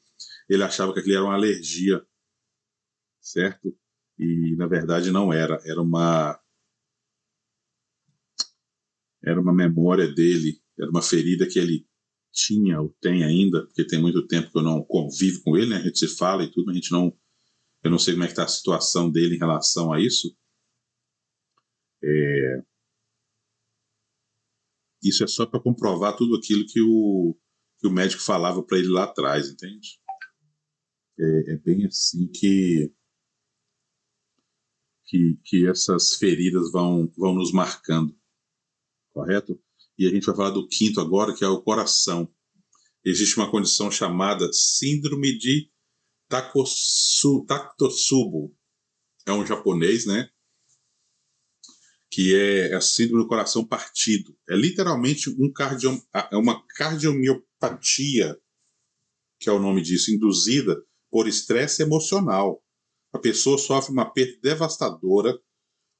Ele achava que aquilo era uma alergia, certo? E na verdade não era uma memória dele Era uma ferida que ele tinha ou tem ainda, porque tem muito tempo que eu não convivo com ele, né? A gente se fala e tudo, mas a gente não, eu não sei como é que está a situação dele em relação a isso. Isso é só para comprovar tudo aquilo que o médico falava para ele lá atrás, entende? É bem assim que essas feridas vão nos marcando, correto? E a gente vai falar do quinto agora, que é o coração. Existe uma condição chamada síndrome de Takotsubo. É um japonês, né? Que é a síndrome do coração partido. É literalmente uma cardiomiopatia, que é o nome disso, induzida por estresse emocional. A pessoa sofre uma perda devastadora,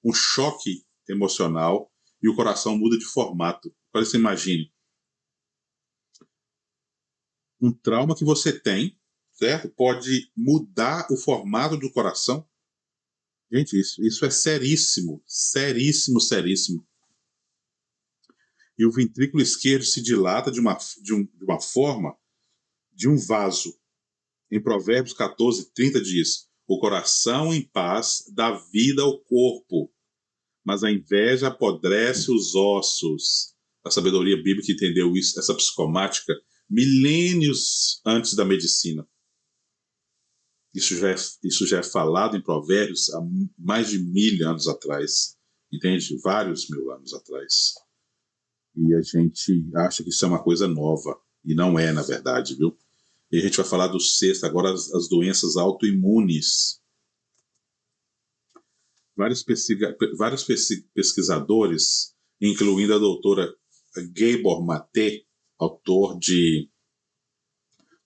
um choque emocional, e o coração muda de formato. Agora você imagine, um trauma que você tem, certo? Pode mudar o formato do coração. Gente, isso é seríssimo, seríssimo, seríssimo. E o ventrículo esquerdo se dilata de uma forma de um vaso. Em Provérbios 14:30 diz: o coração em paz dá vida ao corpo, mas a inveja apodrece os ossos. A sabedoria bíblica entendeu isso, essa psicomática, milênios antes da medicina. Isso já é falado em Provérbios há mais de 1000 anos atrás, entende? Vários 1000 anos atrás. E a gente acha que isso é uma coisa nova, e não é, na verdade, viu? E a gente vai falar do sexto, agora as doenças autoimunes. Vários pesquisadores, incluindo a doutora Gabor Mate, autor de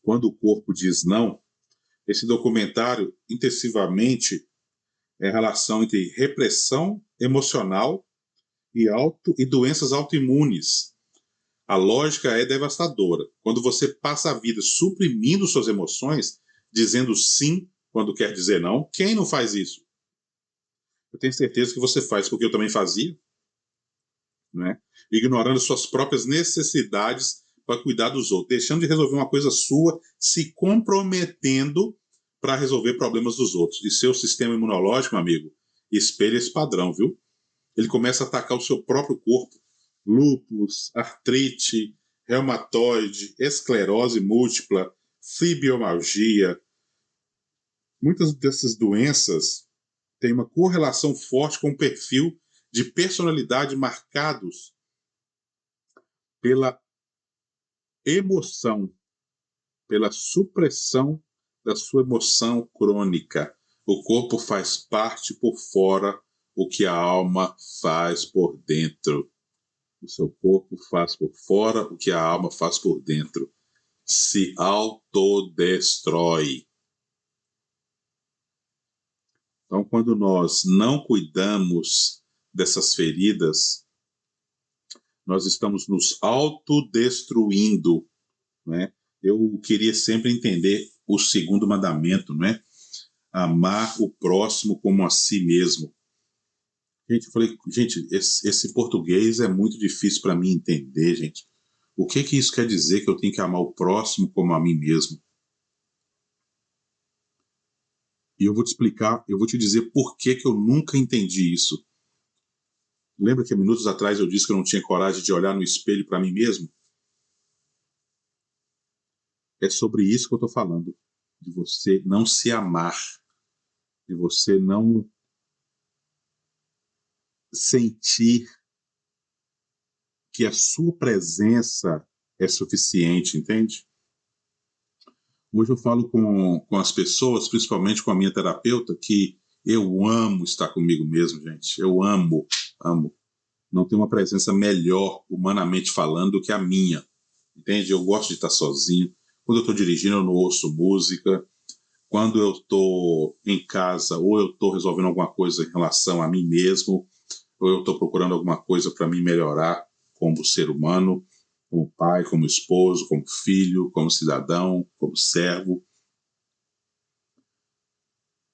Quando o Corpo Diz Não, esse documentário intensivamente é a relação entre repressão emocional e doenças autoimunes. A lógica é devastadora. Quando você passa a vida suprimindo suas emoções, dizendo sim quando quer dizer não, quem não faz isso? Eu tenho certeza que você faz, porque eu também fazia, né? Ignorando suas próprias necessidades para cuidar dos outros, deixando de resolver uma coisa sua, se comprometendo para resolver problemas dos outros. E seu sistema imunológico, amigo, espelha esse padrão, viu? Ele começa a atacar o seu próprio corpo. Lúpus, artrite, reumatoide, esclerose múltipla, fibromialgia. Muitas dessas doenças têm uma correlação forte com o perfil de personalidade marcados pela emoção, pela supressão da sua emoção crônica. O corpo faz parte por fora, o que a alma faz por dentro. O seu corpo faz por fora o que a alma faz por dentro. Se autodestrói. Então, quando nós não cuidamos dessas feridas, nós estamos nos autodestruindo, né? Eu queria sempre entender o segundo mandamento, né? Amar o próximo como a si mesmo. Gente, eu falei, gente, esse português é muito difícil para mim entender, gente. O que isso quer dizer que eu tenho que amar o próximo como a mim mesmo? E eu vou te explicar, eu vou te dizer por que eu nunca entendi isso. Lembra que minutos atrás eu disse que eu não tinha coragem de olhar no espelho para mim mesmo? É sobre isso que eu estou falando. De você não se amar. De você não sentir que a sua presença é suficiente, entende? Hoje eu falo com as pessoas, principalmente com a minha terapeuta, que eu amo estar comigo mesmo, gente. Eu amo, amo. Não tem uma presença melhor, humanamente falando, do que a minha. Entende? Eu gosto de estar sozinho. Quando eu estou dirigindo, eu não ouço música. Quando eu estou em casa, ou eu estou resolvendo alguma coisa em relação a mim mesmo, ou eu estou procurando alguma coisa para me melhorar como ser humano, como pai, como esposo, como filho, como cidadão, como servo.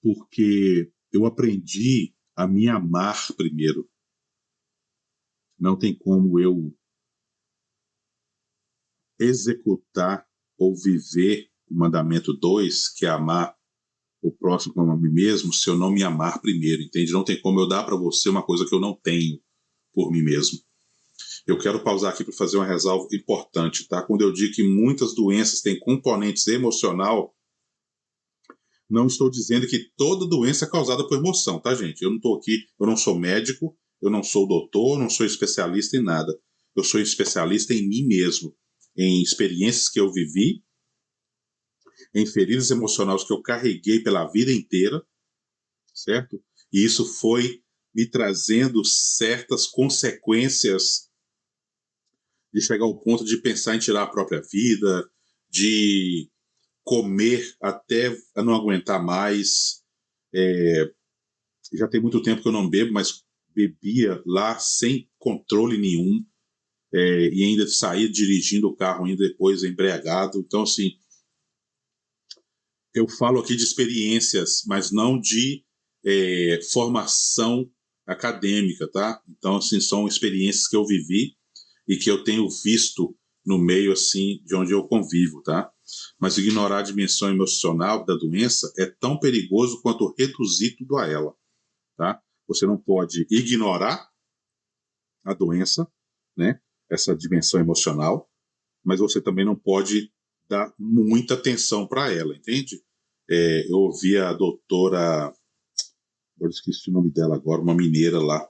Porque eu aprendi a me amar primeiro. Não tem como eu executar ou viver o mandamento 2, que é amar o próximo como a mim mesmo, se eu não me amar primeiro, entende? Não tem como eu dar para você uma coisa que eu não tenho por mim mesmo. Eu quero pausar aqui para fazer uma ressalva importante, tá? Quando eu digo que muitas doenças têm componentes emocional, não estou dizendo que toda doença é causada por emoção, tá, gente? Eu não estou aqui, eu não sou médico, eu não sou doutor, não sou especialista em nada. Eu sou especialista em mim mesmo, em experiências que eu vivi, em feridas emocionais que eu carreguei pela vida inteira, certo? E isso foi me trazendo certas consequências de chegar ao ponto de pensar em tirar a própria vida, de comer até não aguentar mais. Já tem muito tempo que eu não bebo, mas bebia lá sem controle nenhum, e ainda saía dirigindo o carro ainda depois embriagado. Então, assim, eu falo aqui de experiências, mas não de formação acadêmica, tá? Então, assim, são experiências que eu vivi e que eu tenho visto no meio, assim, de onde eu convivo, tá? Mas ignorar a dimensão emocional da doença é tão perigoso quanto reduzir tudo a ela, tá? Você não pode ignorar a doença, né? Essa dimensão emocional, mas você também não pode dar muita atenção para ela, entende? Eu ouvi a doutora, eu esqueci o nome dela agora, uma mineira lá,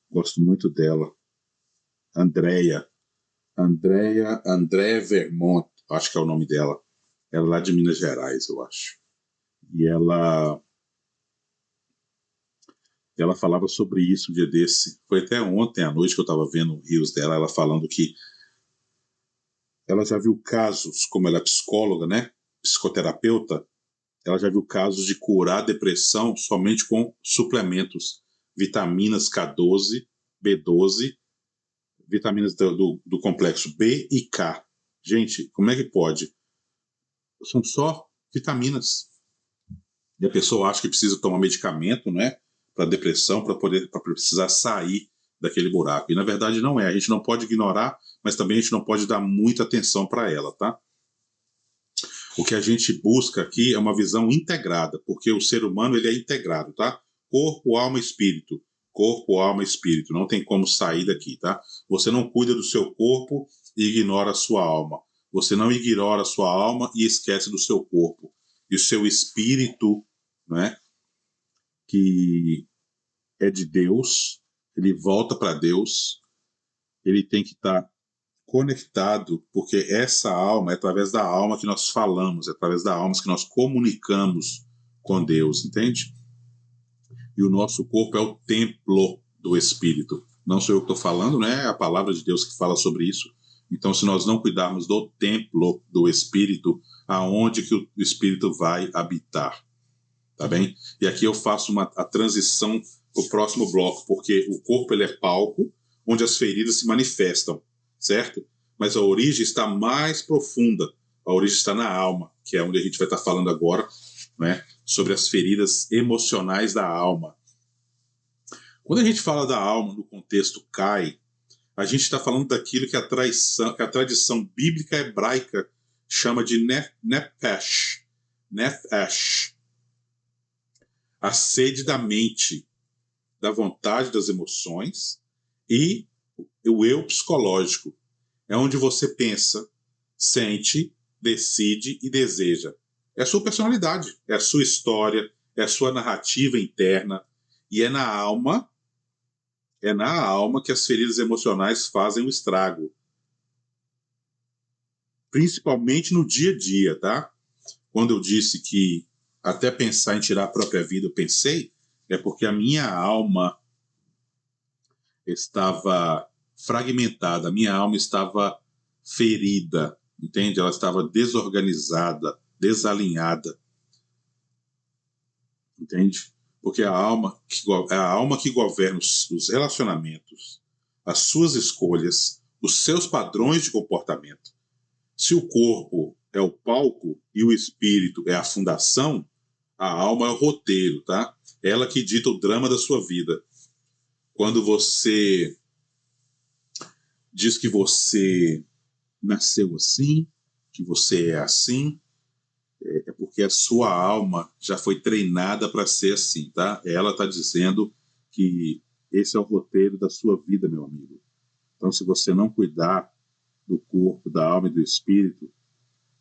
gosto muito dela, Andréa Vermont, acho que é o nome dela, ela é lá de Minas Gerais, eu acho. E ela falava sobre isso um dia desse, foi até ontem à noite que eu estava vendo rios dela, ela falando que ela já viu casos, como ela é psicóloga, né, psicoterapeuta, ela já viu casos de curar depressão somente com suplementos, vitaminas K12, B12, vitaminas do complexo B e K. Gente, como é que pode? São só vitaminas. E a pessoa acha que precisa tomar medicamento, né, para depressão, para precisar sair daquele buraco. E na verdade não é. A gente não pode ignorar, mas também a gente não pode dar muita atenção para ela, tá? O que a gente busca aqui é uma visão integrada, porque o ser humano ele é integrado, tá? Corpo, alma, espírito. Corpo, alma, espírito. Não tem como sair daqui, tá? Você não cuida do seu corpo e ignora a sua alma. Você não ignora a sua alma e esquece do seu corpo. E o seu espírito, né, que é de Deus, ele volta para Deus, ele tem que estar conectado, porque essa alma é através da alma que nós falamos, é através da alma que nós comunicamos com Deus, entende? E o nosso corpo é o templo do Espírito. Não sou eu que estou falando, né? É a palavra de Deus que fala sobre isso. Então, se nós não cuidarmos do templo do Espírito, aonde que o Espírito vai habitar? Tá bem? E aqui eu faço a transição para o próximo bloco, porque o corpo ele é palco, onde as feridas se manifestam, certo? Mas a origem está mais profunda. A origem está na alma, que é onde a gente vai estar falando agora, né? Sobre as feridas emocionais da alma. Quando a gente fala da alma no contexto CAI, a gente está falando daquilo que a tradição bíblica hebraica chama de nefesh. Nefesh. A sede da mente, da vontade, das emoções, e o eu psicológico. É onde você pensa, sente, decide e deseja. É a sua personalidade, é a sua história, é a sua narrativa interna, e é na alma que as feridas emocionais fazem o estrago. Principalmente no dia a dia, tá? Quando eu disse que até pensar em tirar a própria vida, eu pensei, é porque a minha alma estava fragmentada, a minha alma estava ferida, entende? Ela estava desorganizada, desalinhada, entende? Porque é a alma que governa os relacionamentos, as suas escolhas, os seus padrões de comportamento. Se o corpo é o palco e o espírito é a fundação, a alma é o roteiro, tá? Ela que dita o drama da sua vida. Quando você diz que você nasceu assim, que você é assim, é porque a sua alma já foi treinada para ser assim, tá? Ela está dizendo que esse é o roteiro da sua vida, meu amigo. Então, se você não cuidar do corpo, da alma e do espírito,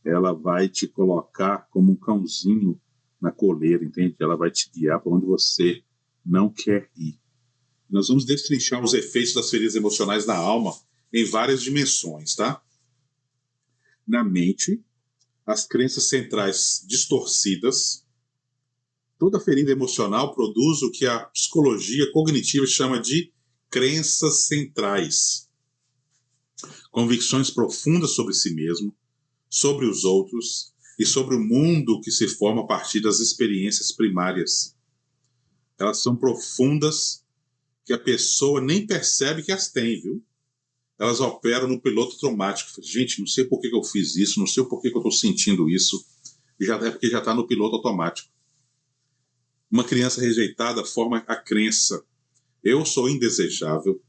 ela vai te colocar como um cãozinho na coleira, entende? Ela vai te guiar para onde você não quer ir. Nós vamos destrinchar os efeitos das feridas emocionais na alma em várias dimensões, tá? Na mente, as crenças centrais distorcidas. Toda ferida emocional produz o que a psicologia cognitiva chama de crenças centrais. Convicções profundas sobre si mesmo, sobre os outros e sobre o mundo que se forma a partir das experiências primárias. Elas são profundas que a pessoa nem percebe que as tem, viu? Elas operam no piloto automático. Gente, não sei por que eu fiz isso, não sei por que eu estou sentindo isso. É porque já está no piloto automático. Uma criança rejeitada forma a crença: eu sou indesejável.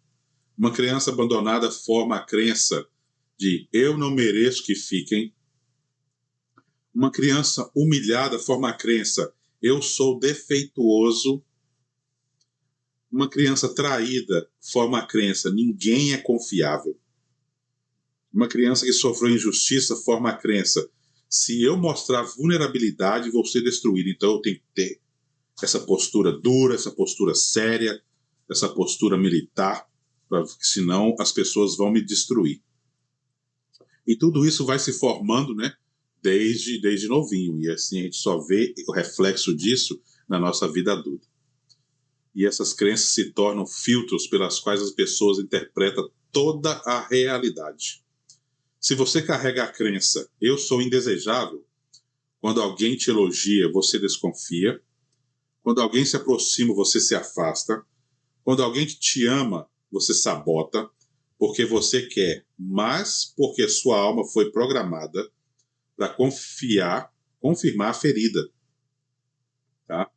Uma criança abandonada forma a crença de eu não mereço que fiquem. Uma criança humilhada forma a crença: eu sou defeituoso. Uma criança traída forma a crença: ninguém é confiável. Uma criança que sofreu injustiça forma a crença: se eu mostrar vulnerabilidade, vou ser destruído. Então eu tenho que ter essa postura dura, essa postura séria, essa postura militar, porque senão as pessoas vão me destruir. E tudo isso vai se formando, né, desde novinho. E assim a gente só vê o reflexo disso na nossa vida adulta. E essas crenças se tornam filtros pelas quais as pessoas interpretam toda a realidade. Se você carrega a crença, eu sou indesejável, quando alguém te elogia, você desconfia. Quando alguém se aproxima, você se afasta. Quando alguém te ama, você sabota, porque você quer, mas porque sua alma foi programada para confirmar a ferida. Tá?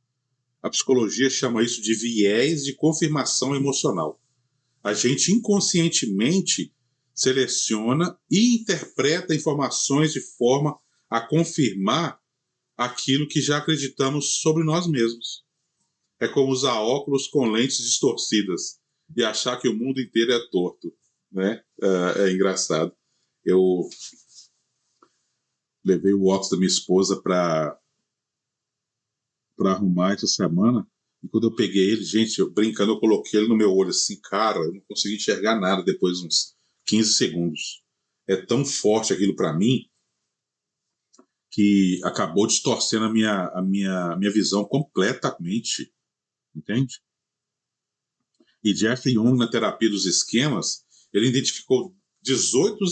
A psicologia chama isso de viés de confirmação emocional. A gente inconscientemente seleciona e interpreta informações de forma a confirmar aquilo que já acreditamos sobre nós mesmos. É como usar óculos com lentes distorcidas e achar que o mundo inteiro é torto, né? É engraçado. Eu levei o óculos da minha esposa para arrumar essa semana, e quando eu peguei ele, gente, eu brincando, eu coloquei ele no meu olho assim, cara, eu não consegui enxergar nada depois de uns 15 segundos. É tão forte aquilo para mim que acabou distorcendo a minha visão completamente, entende? E Jeffrey Young, na terapia dos esquemas, ele identificou 18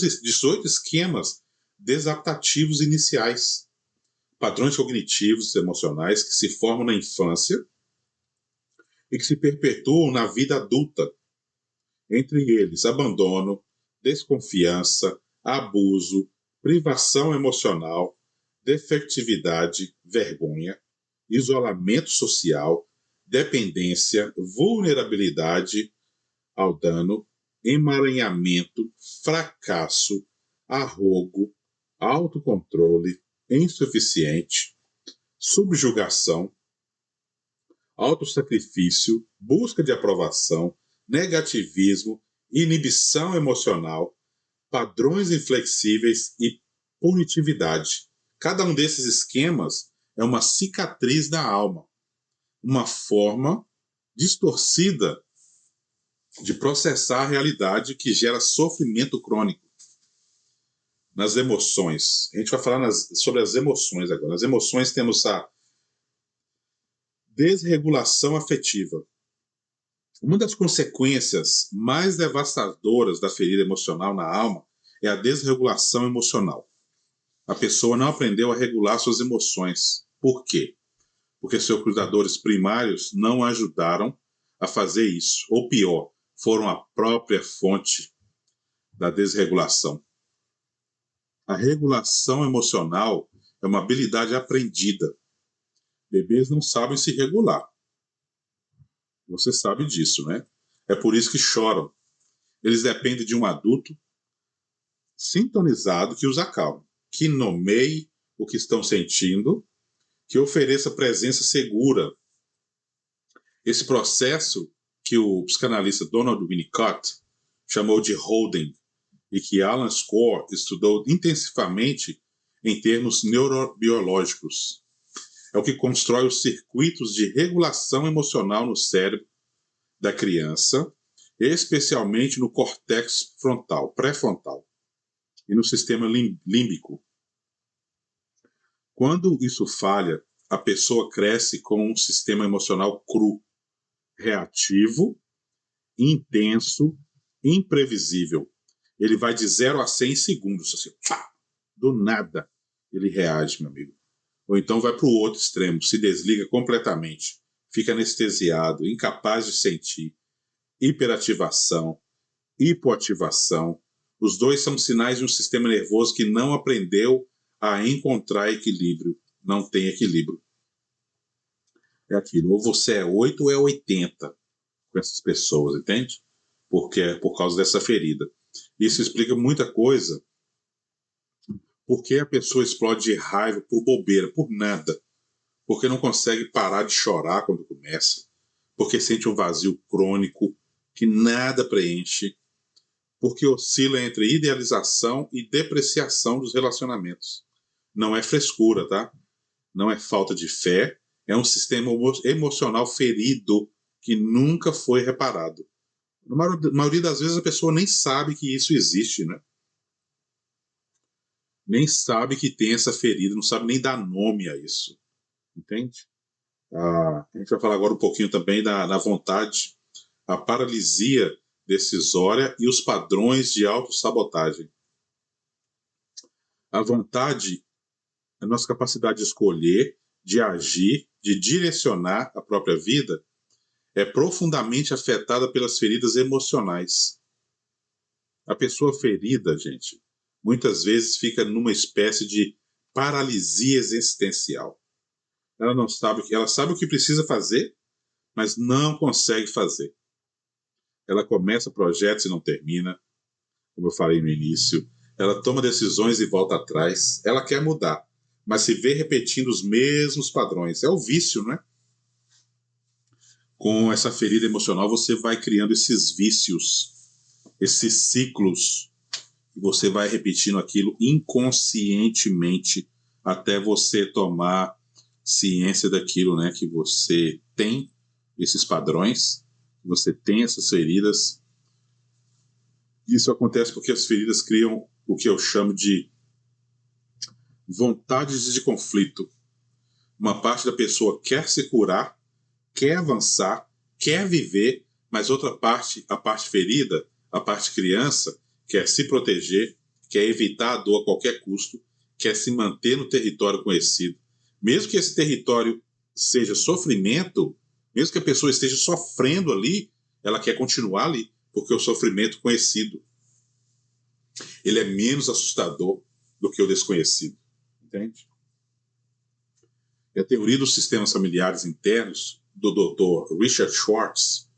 esquemas desadaptativos iniciais, padrões cognitivos e emocionais que se formam na infância e que se perpetuam na vida adulta. Entre eles, abandono, desconfiança, abuso, privação emocional, defectividade, vergonha, isolamento social, dependência, vulnerabilidade ao dano, emaranhamento, fracasso, arrogo, autocontrole, insuficiente, subjugação, autossacrifício, busca de aprovação, negativismo, inibição emocional, padrões inflexíveis e punitividade. Cada um desses esquemas é uma cicatriz da alma, uma forma distorcida de processar a realidade que gera sofrimento crônico. Nas emoções, a gente vai falar sobre as emoções agora. Nas emoções temos a desregulação afetiva. Uma das consequências mais devastadoras da ferida emocional na alma é a desregulação emocional. A pessoa não aprendeu a regular suas emoções. Por quê? Porque seus cuidadores primários não ajudaram a fazer isso. Ou pior, foram a própria fonte da desregulação. A regulação emocional é uma habilidade aprendida. Bebês não sabem se regular. Você sabe disso, né? É por isso que choram. Eles dependem de um adulto sintonizado que os acalme, que nomeie o que estão sentindo, que ofereça presença segura. Esse processo que o psicanalista Donald Winnicott chamou de holding e que Alan Score estudou intensivamente em termos neurobiológicos. É o que constrói os circuitos de regulação emocional no cérebro da criança, especialmente no córtex frontal, pré-frontal, e no sistema límbico. Quando isso falha, a pessoa cresce com um sistema emocional cru, reativo, intenso, imprevisível. Ele vai de 0 a 100 segundos, assim, do nada ele reage, meu amigo. Ou então vai para o outro extremo, se desliga completamente, fica anestesiado, incapaz de sentir, hiperativação, hipoativação. Os dois são sinais de um sistema nervoso que não aprendeu a encontrar equilíbrio, não tem equilíbrio. É aquilo, ou você é 8 ou é 80 com essas pessoas, entende? Porque é por causa dessa ferida. Isso explica muita coisa. Porque a pessoa explode de raiva por bobeira, por nada. Porque não consegue parar de chorar quando começa. Porque sente um vazio crônico que nada preenche. Porque oscila entre idealização e depreciação dos relacionamentos. Não é frescura, tá? Não é falta de fé. É um sistema emocional ferido que nunca foi reparado. Na maioria das vezes a pessoa nem sabe que isso existe, né? Nem sabe que tem essa ferida, não sabe nem dar nome a isso, entende? A gente vai falar agora um pouquinho também da vontade, a paralisia decisória e os padrões de autossabotagem. A vontade é a nossa capacidade de escolher, de agir, de direcionar a própria vida, é profundamente afetada pelas feridas emocionais. A pessoa ferida, gente, muitas vezes fica numa espécie de paralisia existencial. Ela não sabe, ela sabe o que precisa fazer, mas não consegue fazer. Ela começa projetos e não termina, como eu falei no início. Ela toma decisões e volta atrás. Ela quer mudar, mas se vê repetindo os mesmos padrões. É o vício, não é? Com essa ferida emocional, você vai criando esses vícios, esses ciclos, e você vai repetindo aquilo inconscientemente até você tomar ciência daquilo, né, que você tem esses padrões, que você tem essas feridas. Isso acontece porque as feridas criam o que eu chamo de vontades de conflito. Uma parte da pessoa quer se curar, quer avançar, quer viver, mas outra parte, a parte ferida, a parte criança, quer se proteger, quer evitar a dor a qualquer custo, quer se manter no território conhecido. Mesmo que esse território seja sofrimento, mesmo que a pessoa esteja sofrendo ali, ela quer continuar ali, porque o sofrimento conhecido, ele é menos assustador do que o desconhecido, entende? E a teoria dos sistemas familiares internos, do Dr. Richard Schwartz,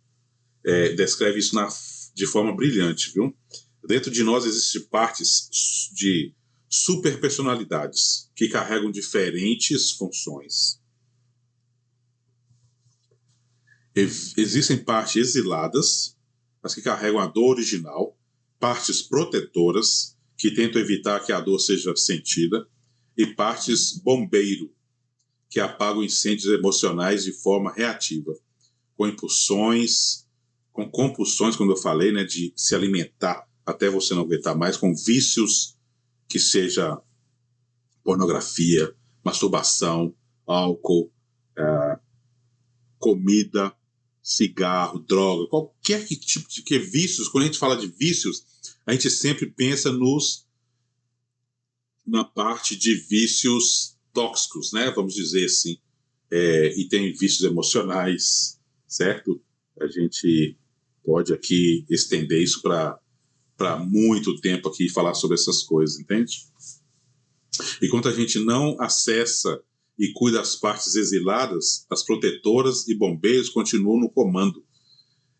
descreve isso de forma brilhante, viu? Dentro de nós existem partes de superpersonalidades que carregam diferentes funções. Existem partes exiladas, as que carregam a dor original, partes protetoras, que tentam evitar que a dor seja sentida, e partes bombeiro, que apagam incêndios emocionais de forma reativa, com impulsões, com compulsões, como eu falei, né, de se alimentar até você não aguentar mais, com vícios, que seja pornografia, masturbação, álcool, comida, cigarro, droga, qualquer tipo de vícios. Quando a gente fala de vícios, a gente sempre pensa na parte de vícios tóxicos, né? Vamos dizer assim. E tem vícios emocionais, certo? A gente pode aqui estender isso para muito tempo aqui e falar sobre essas coisas, entende? Enquanto a gente não acessa e cuida das partes exiladas, as protetoras e bombeiros continuam no comando.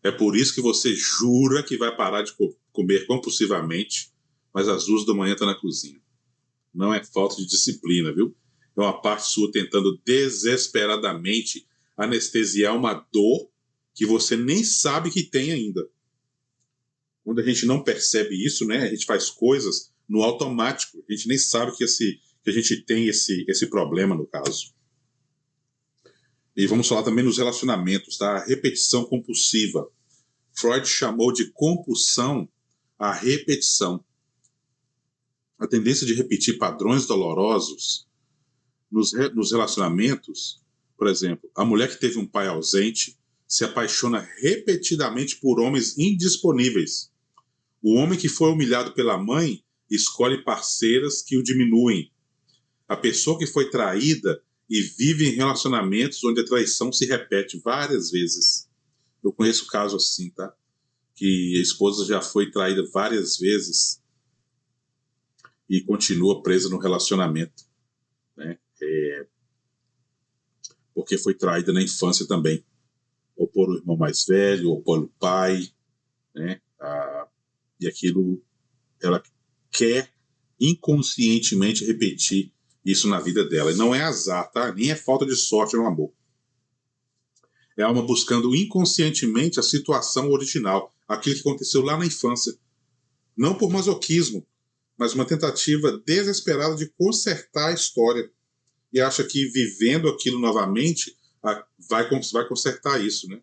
É por isso que você jura que vai parar de comer compulsivamente, mas às 2 da manhã está na cozinha. Não é falta de disciplina, viu? É uma parte sua tentando desesperadamente anestesiar uma dor que você nem sabe que tem ainda. Quando a gente não percebe isso, né, a gente faz coisas no automático. A gente nem sabe que a gente tem esse problema, no caso. E vamos falar também nos relacionamentos, tá? A repetição compulsiva. Freud chamou de compulsão a repetição. A tendência de repetir padrões dolorosos nos relacionamentos, por exemplo, a mulher que teve um pai ausente se apaixona repetidamente por homens indisponíveis. O homem que foi humilhado pela mãe escolhe parceiras que o diminuem. A pessoa que foi traída e vive em relacionamentos onde a traição se repete várias vezes. Eu conheço casos assim, tá? Que a esposa já foi traída várias vezes e continua presa no relacionamento, né? Porque foi traída na infância também, ou por um irmão mais velho, ou pelo pai, né? E aquilo, ela quer inconscientemente repetir isso na vida dela. E não é azar, tá? Nem é falta de sorte no amor. É a alma buscando inconscientemente a situação original, aquilo que aconteceu lá na infância. Não por masoquismo, mas uma tentativa desesperada de consertar a história. E acha que vivendo aquilo novamente vai consertar isso, né?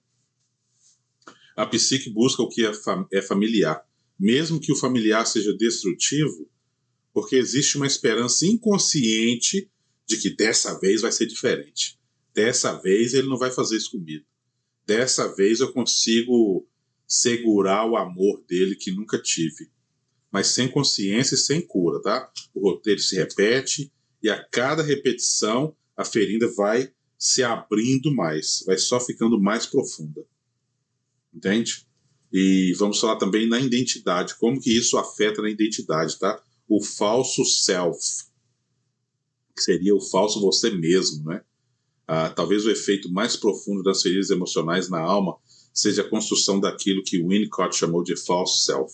A psique busca o que é familiar, mesmo que o familiar seja destrutivo, porque existe uma esperança inconsciente de que dessa vez vai ser diferente. Dessa vez ele não vai fazer isso comigo. Dessa vez eu consigo segurar o amor dele que nunca tive. Mas sem consciência e sem cura, tá? O roteiro se repete e a cada repetição a ferida vai se abrindo mais, vai só ficando mais profunda. Entende? E vamos falar também na identidade, como que isso afeta na identidade, tá? O falso self, que seria o falso você mesmo, né? Talvez o efeito mais profundo das feridas emocionais na alma seja a construção daquilo que Winnicott chamou de false self.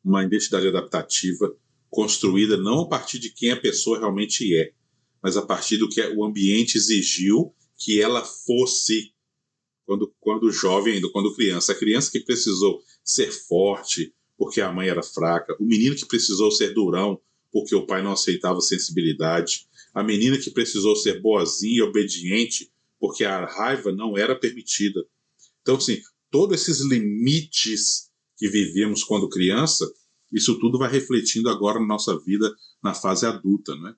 Uma identidade adaptativa construída não a partir de quem a pessoa realmente é, mas a partir do que o ambiente exigiu que ela fosse quando jovem ainda, quando criança. A criança que precisou ser forte porque a mãe era fraca, o menino que precisou ser durão porque o pai não aceitava sensibilidade, a menina que precisou ser boazinha e obediente porque a raiva não era permitida. Então, assim, todos esses limites que vivíamos quando criança, isso tudo vai refletindo agora na nossa vida na fase adulta, né?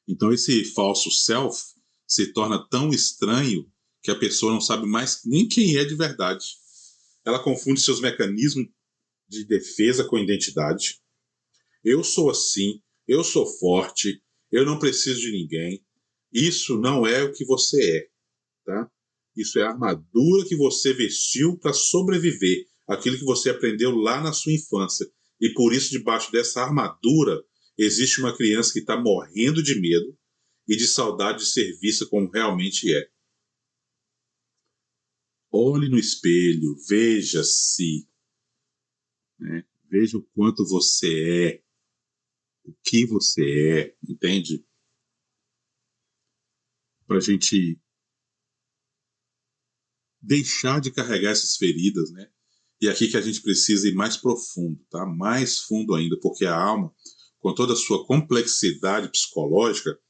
Então esse falso self se torna tão estranho que a pessoa não sabe mais nem quem é de verdade. Ela confunde seus mecanismos de defesa com identidade. Eu sou assim, eu sou forte, eu não preciso de ninguém. Isso não é o que você é, tá? Isso é a armadura que você vestiu para sobreviver, aquilo que você aprendeu lá na sua infância. E por isso, debaixo dessa armadura, existe uma criança que está morrendo de medo e de saudade de ser vista como realmente é. Olhe no espelho, veja-se, né? Veja o quanto você é, o que você é, entende? Para a gente deixar de carregar essas feridas, né? E aqui que a gente precisa ir mais profundo, tá? Mais fundo ainda, porque a alma, com toda a sua complexidade psicológica,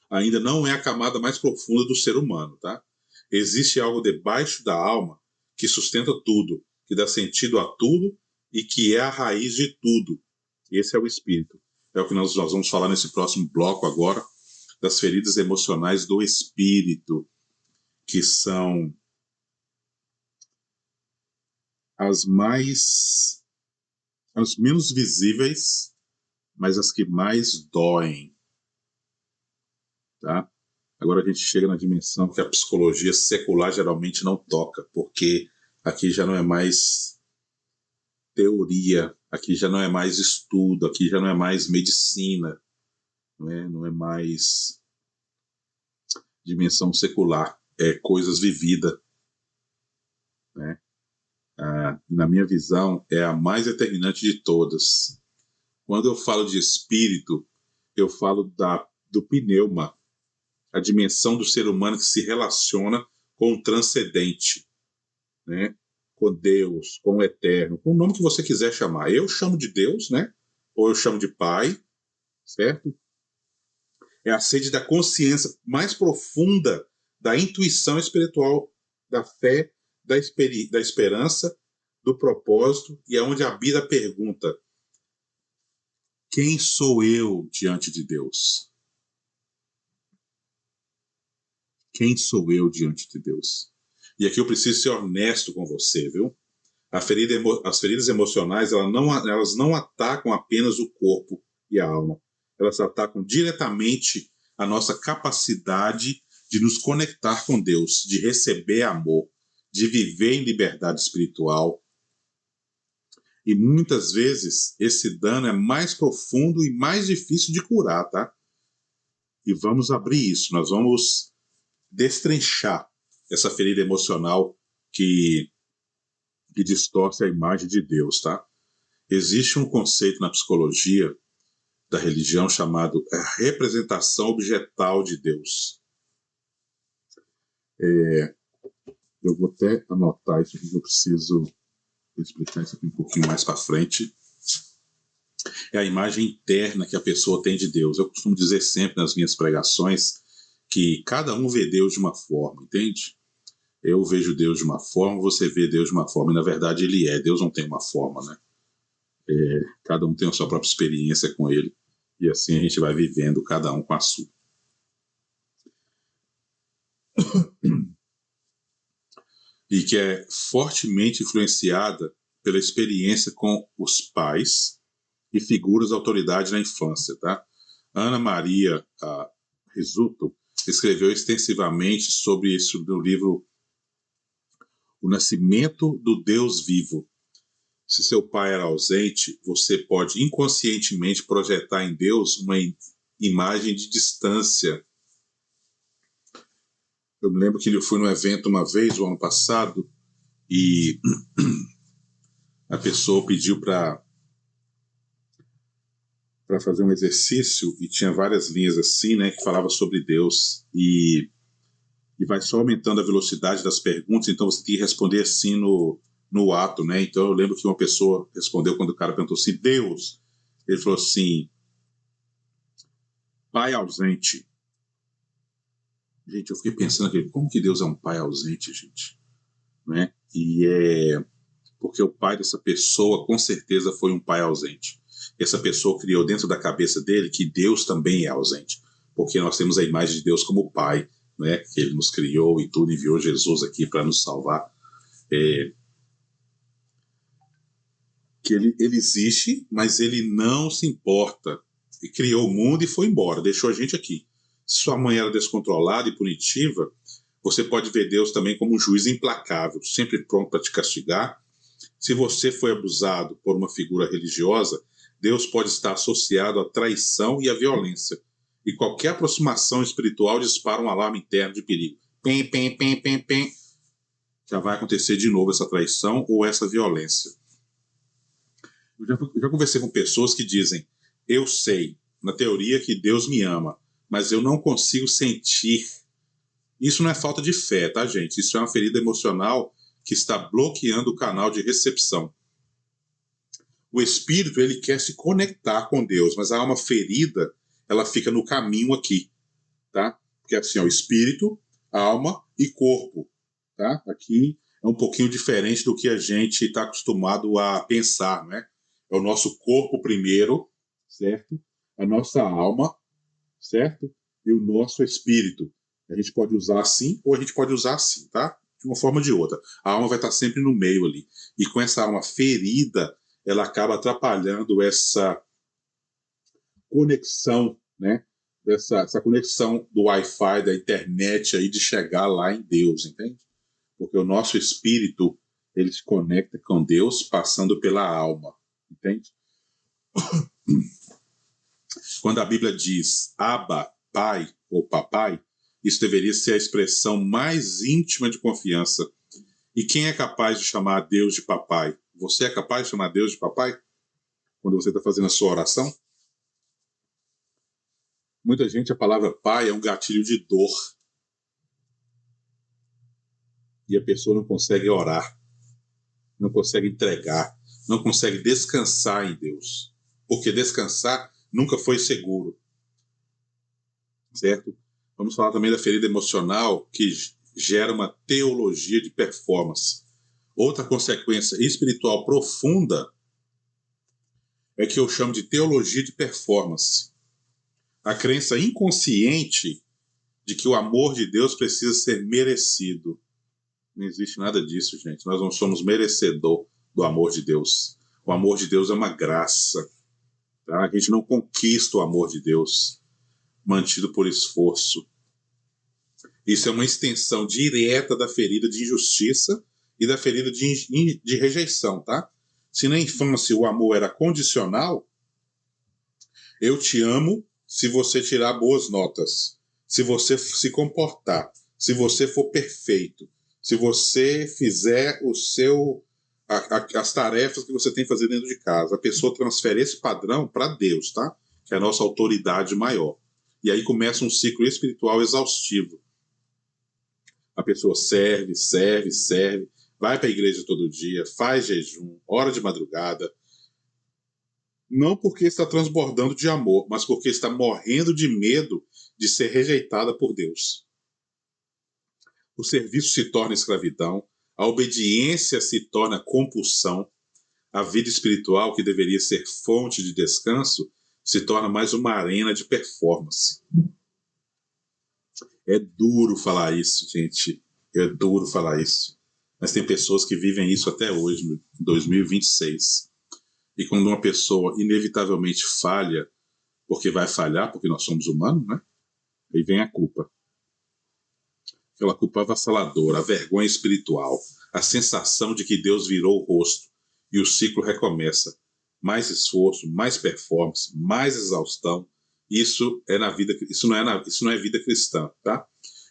ainda não é a camada mais profunda do ser humano, tá? Existe algo debaixo da alma que sustenta tudo, que dá sentido a tudo e que é a raiz de tudo. Esse é o espírito. É o que nós vamos falar nesse próximo bloco agora, das feridas emocionais do espírito, que são as menos visíveis, mas as que mais doem, tá? Agora a gente chega na dimensão que a psicologia secular geralmente não toca, porque aqui já não é mais teoria, aqui já não é mais estudo, aqui já não é mais medicina, não é mais dimensão secular, é coisas vividas, né? Na minha visão, é a mais determinante de todas. Quando eu falo de espírito, eu falo do pneuma, a dimensão do ser humano que se relaciona com o transcendente, né? Com Deus, com o eterno, com o nome que você quiser chamar. Eu chamo de Deus, né? Ou eu chamo de Pai, certo? É a sede da consciência mais profunda, da intuição espiritual, da fé, da esperança, do propósito, e é onde habita a pergunta: quem sou eu diante de Deus? Quem sou eu diante de Deus? E aqui eu preciso ser honesto com você, viu? As feridas emocionais, elas não atacam apenas o corpo e a alma. Elas atacam diretamente a nossa capacidade de nos conectar com Deus, de receber amor, de viver em liberdade espiritual. E muitas vezes esse dano é mais profundo e mais difícil de curar, tá? E vamos abrir isso, nós vamos destrinchar essa ferida emocional que distorce a imagem de Deus, tá? Existe um conceito na psicologia da religião chamado representação objetal de Deus. Eu vou até anotar isso aqui, que eu preciso explicar isso aqui um pouquinho mais para frente. É a imagem interna que a pessoa tem de Deus. Eu costumo dizer sempre nas minhas pregações que cada um vê Deus de uma forma, entende? Eu vejo Deus de uma forma, você vê Deus de uma forma, e na verdade ele é. Deus não tem uma forma, né? Cada um tem a sua própria experiência com ele, e assim a gente vai vivendo, cada um com a sua. E que é fortemente influenciada pela experiência com os pais e figuras de autoridade na infância, tá? Ana Maria Rizzuto escreveu extensivamente sobre isso no livro O Nascimento do Deus Vivo. Se seu pai era ausente, você pode inconscientemente projetar em Deus uma imagem de distância. Eu me lembro que eu fui num evento uma vez, o ano passado, e a pessoa pediu para fazer um exercício e tinha várias linhas assim, né, que falava sobre Deus, e vai só aumentando a velocidade das perguntas, então você tem que responder assim no ato, né? Então eu lembro que uma pessoa respondeu quando o cara perguntou assim, Deus, ele falou assim, pai ausente. Gente, eu fiquei pensando aqui, como que Deus é um pai ausente, gente? Né? E porque o pai dessa pessoa com certeza foi um pai ausente. Essa pessoa criou dentro da cabeça dele que Deus também é ausente, porque nós temos a imagem de Deus como pai, né? Que ele nos criou e tudo, enviou Jesus aqui para nos salvar. Que ele existe, mas ele não se importa. Ele criou o mundo e foi embora, deixou a gente aqui. Se sua mãe era descontrolada e punitiva, você pode ver Deus também como um juiz implacável, sempre pronto para te castigar. Se você foi abusado por uma figura religiosa, Deus pode estar associado à traição e à violência. E qualquer aproximação espiritual dispara um alarme interno de perigo. Pem, pem, pem, pem, pem. Já vai acontecer de novo essa traição ou essa violência. Eu já conversei com pessoas que dizem, eu sei, na teoria, que Deus me ama, mas eu não consigo sentir. Isso não é falta de fé, tá, gente? Isso é uma ferida emocional que está bloqueando o canal de recepção. O espírito, ele quer se conectar com Deus, mas a alma ferida, ela fica no caminho aqui, tá? Porque assim, o espírito, alma e corpo, tá? Aqui é um pouquinho diferente do que a gente está acostumado a pensar, né? É o nosso corpo primeiro, certo? A nossa alma, certo? E o nosso espírito. A gente pode usar assim ou a gente pode usar assim, tá? De uma forma ou de outra. A alma vai estar sempre no meio ali. E com essa alma ferida, ela acaba atrapalhando essa conexão, né? Essa conexão do Wi-Fi, da internet aí, de chegar lá em Deus, entende? Porque o nosso espírito, ele se conecta com Deus passando pela alma, entende? Quando a Bíblia diz Abba, pai ou papai, isso deveria ser a expressão mais íntima de confiança E quem é capaz de chamar Deus de papai? Você é capaz de chamar Deus de papai? Quando você está fazendo a sua oração? Muita gente, a palavra pai é um gatilho de dor. E a pessoa não consegue orar, não consegue entregar, não consegue descansar em Deus. Porque descansar nunca foi seguro. Certo? Vamos falar também da ferida emocional que gera uma teologia de performance. Outra consequência espiritual profunda é que eu chamo de teologia de performance. A crença inconsciente de que o amor de Deus precisa ser merecido. Não existe nada disso, gente. Nós não somos merecedor do amor de Deus. O amor de Deus é uma graça. Tá? A gente não conquista o amor de Deus mantido por esforço. Isso é uma extensão direta da ferida de injustiça e da ferida de rejeição, tá? Se na infância o amor era condicional, eu te amo se você tirar boas notas, se você se comportar, se você for perfeito, se você fizer as tarefas que você tem que fazer dentro de casa. A pessoa transfere esse padrão para Deus, tá? Que é a nossa autoridade maior. E aí começa um ciclo espiritual exaustivo. A pessoa serve, vai para a igreja todo dia, faz jejum, ora de madrugada, não porque está transbordando de amor, mas porque está morrendo de medo de ser rejeitada por Deus. O serviço se torna escravidão, a obediência se torna compulsão, a vida espiritual, que deveria ser fonte de descanso, se torna mais uma arena de performance. É duro falar isso, gente. É duro falar isso. Mas tem pessoas que vivem isso até hoje, em 2026. E quando uma pessoa inevitavelmente falha, porque vai falhar, porque nós somos humanos, né? Aí vem a culpa. Aquela culpa avassaladora, a vergonha espiritual, a sensação de que Deus virou o rosto e o ciclo recomeça. Mais esforço, mais performance, mais exaustão. Isso é na vida, isso não é vida cristã, tá?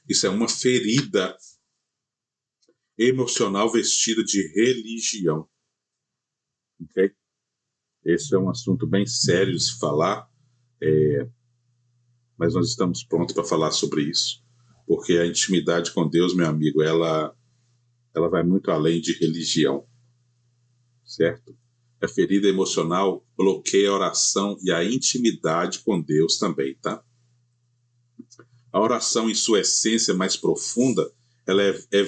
Isso é uma ferida emocional vestida de religião. Ok? Esse é um assunto bem sério de se falar, mas nós estamos prontos para falar sobre isso, porque a intimidade com Deus, meu amigo, ela vai muito além de religião, certo? A ferida emocional bloqueia a oração e a intimidade com Deus também, tá? A oração, em sua essência mais profunda, ela é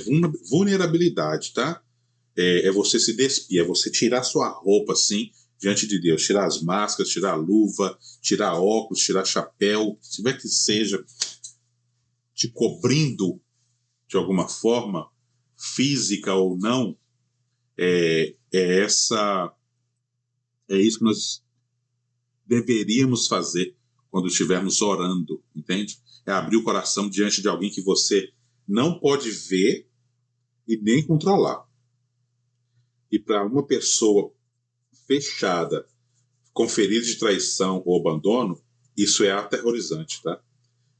vulnerabilidade, tá? É você se despir, é você tirar sua roupa assim diante de Deus, tirar as máscaras, tirar a luva, tirar óculos, tirar chapéu, se tiver que seja te cobrindo de alguma forma, física ou não, é isso que nós deveríamos fazer quando estivermos orando, entende? É abrir o coração diante de alguém que você não pode ver e nem controlar. E para uma pessoa fechada, com ferida de traição ou abandono, isso é aterrorizante, tá?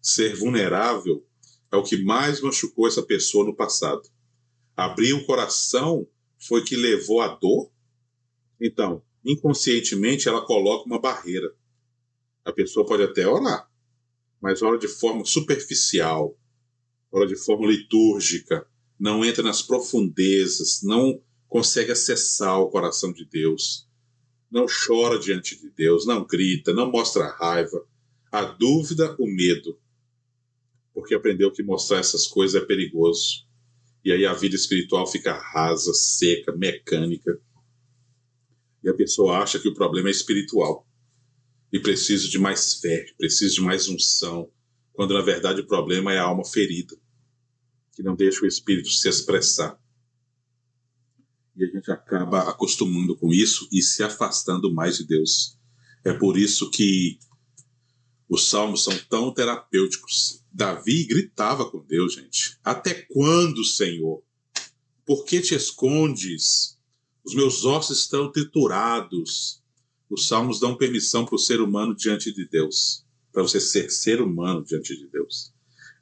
Ser vulnerável é o que mais machucou essa pessoa no passado. Abrir o coração foi que levou à dor. Então, inconscientemente, ela coloca uma barreira. A pessoa pode até orar, mas ora de forma superficial, ora de forma litúrgica, não entra nas profundezas, não consegue acessar o coração de Deus, não chora diante de Deus, não grita, não mostra raiva, a dúvida, o medo, porque aprendeu que mostrar essas coisas é perigoso. E aí a vida espiritual fica rasa, seca, mecânica. E a pessoa acha que o problema é espiritual. E precisa de mais fé, precisa de mais unção, quando na verdade o problema é a alma ferida, que não deixa o espírito se expressar. E a gente acaba acostumando com isso e se afastando mais de Deus. É por isso que os salmos são tão terapêuticos. Davi gritava com Deus, gente. Até quando, Senhor? Por que te escondes? Os meus ossos estão triturados. Os salmos dão permissão para o ser humano diante de Deus. Para você ser humano diante de Deus.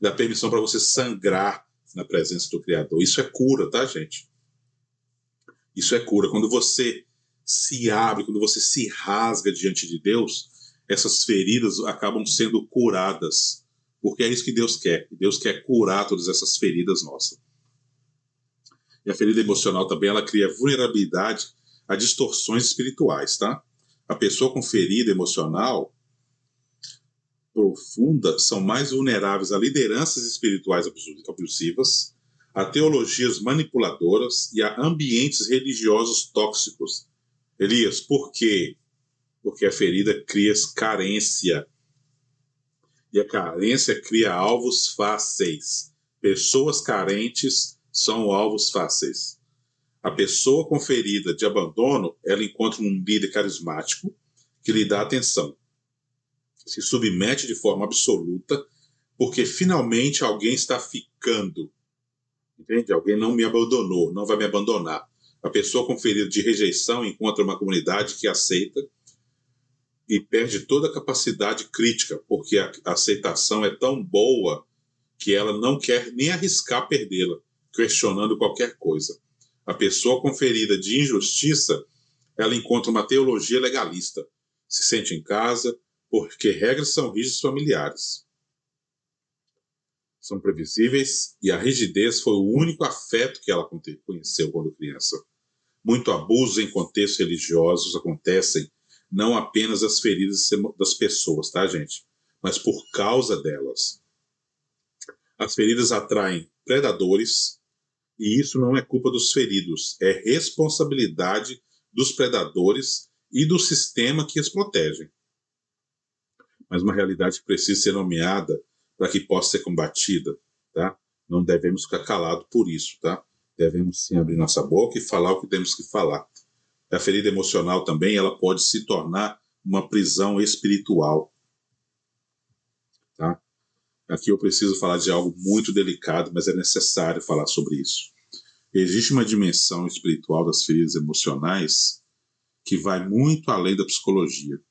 Dá permissão para você sangrar na presença do Criador. Isso é cura, tá, gente? Isso é cura. Quando você se abre, quando você se rasga diante de Deus, essas feridas acabam sendo curadas. Porque é isso que Deus quer. Deus quer curar todas essas feridas nossas. E a ferida emocional também, ela cria vulnerabilidade a distorções espirituais, tá? A pessoa com ferida emocional profunda são mais vulneráveis a lideranças espirituais abusivas, a teologias manipuladoras e a ambientes religiosos tóxicos. Elias, por quê? Porque a ferida cria carência. E a carência cria alvos fáceis. Pessoas carentes são alvos fáceis. A pessoa com ferida de abandono, ela encontra um líder carismático que lhe dá atenção. Se submete de forma absoluta, porque finalmente alguém está ficando. Entende? Alguém não me abandonou, não vai me abandonar. A pessoa com ferida de rejeição encontra uma comunidade que aceita e perde toda a capacidade crítica, porque a aceitação é tão boa que ela não quer nem arriscar perdê-la, questionando qualquer coisa. A pessoa com ferida de injustiça, ela encontra uma teologia legalista, se sente em casa, porque regras são rígidas familiares. São previsíveis e a rigidez foi o único afeto que ela conheceu quando criança. Muito abuso em contextos religiosos acontecem não apenas as feridas das pessoas, tá, gente? Mas por causa delas. As feridas atraem predadores e isso não é culpa dos feridos, é responsabilidade dos predadores e do sistema que os protege. Mas uma realidade precisa ser nomeada para que possa ser combatida, tá? Não devemos ficar calados por isso, tá? Devemos sim abrir nossa boca e falar o que temos que falar. A ferida emocional também, ela pode se tornar uma prisão espiritual, tá? Aqui eu preciso falar de algo muito delicado, mas é necessário falar sobre isso. Existe uma dimensão espiritual das feridas emocionais que vai muito além da psicologia.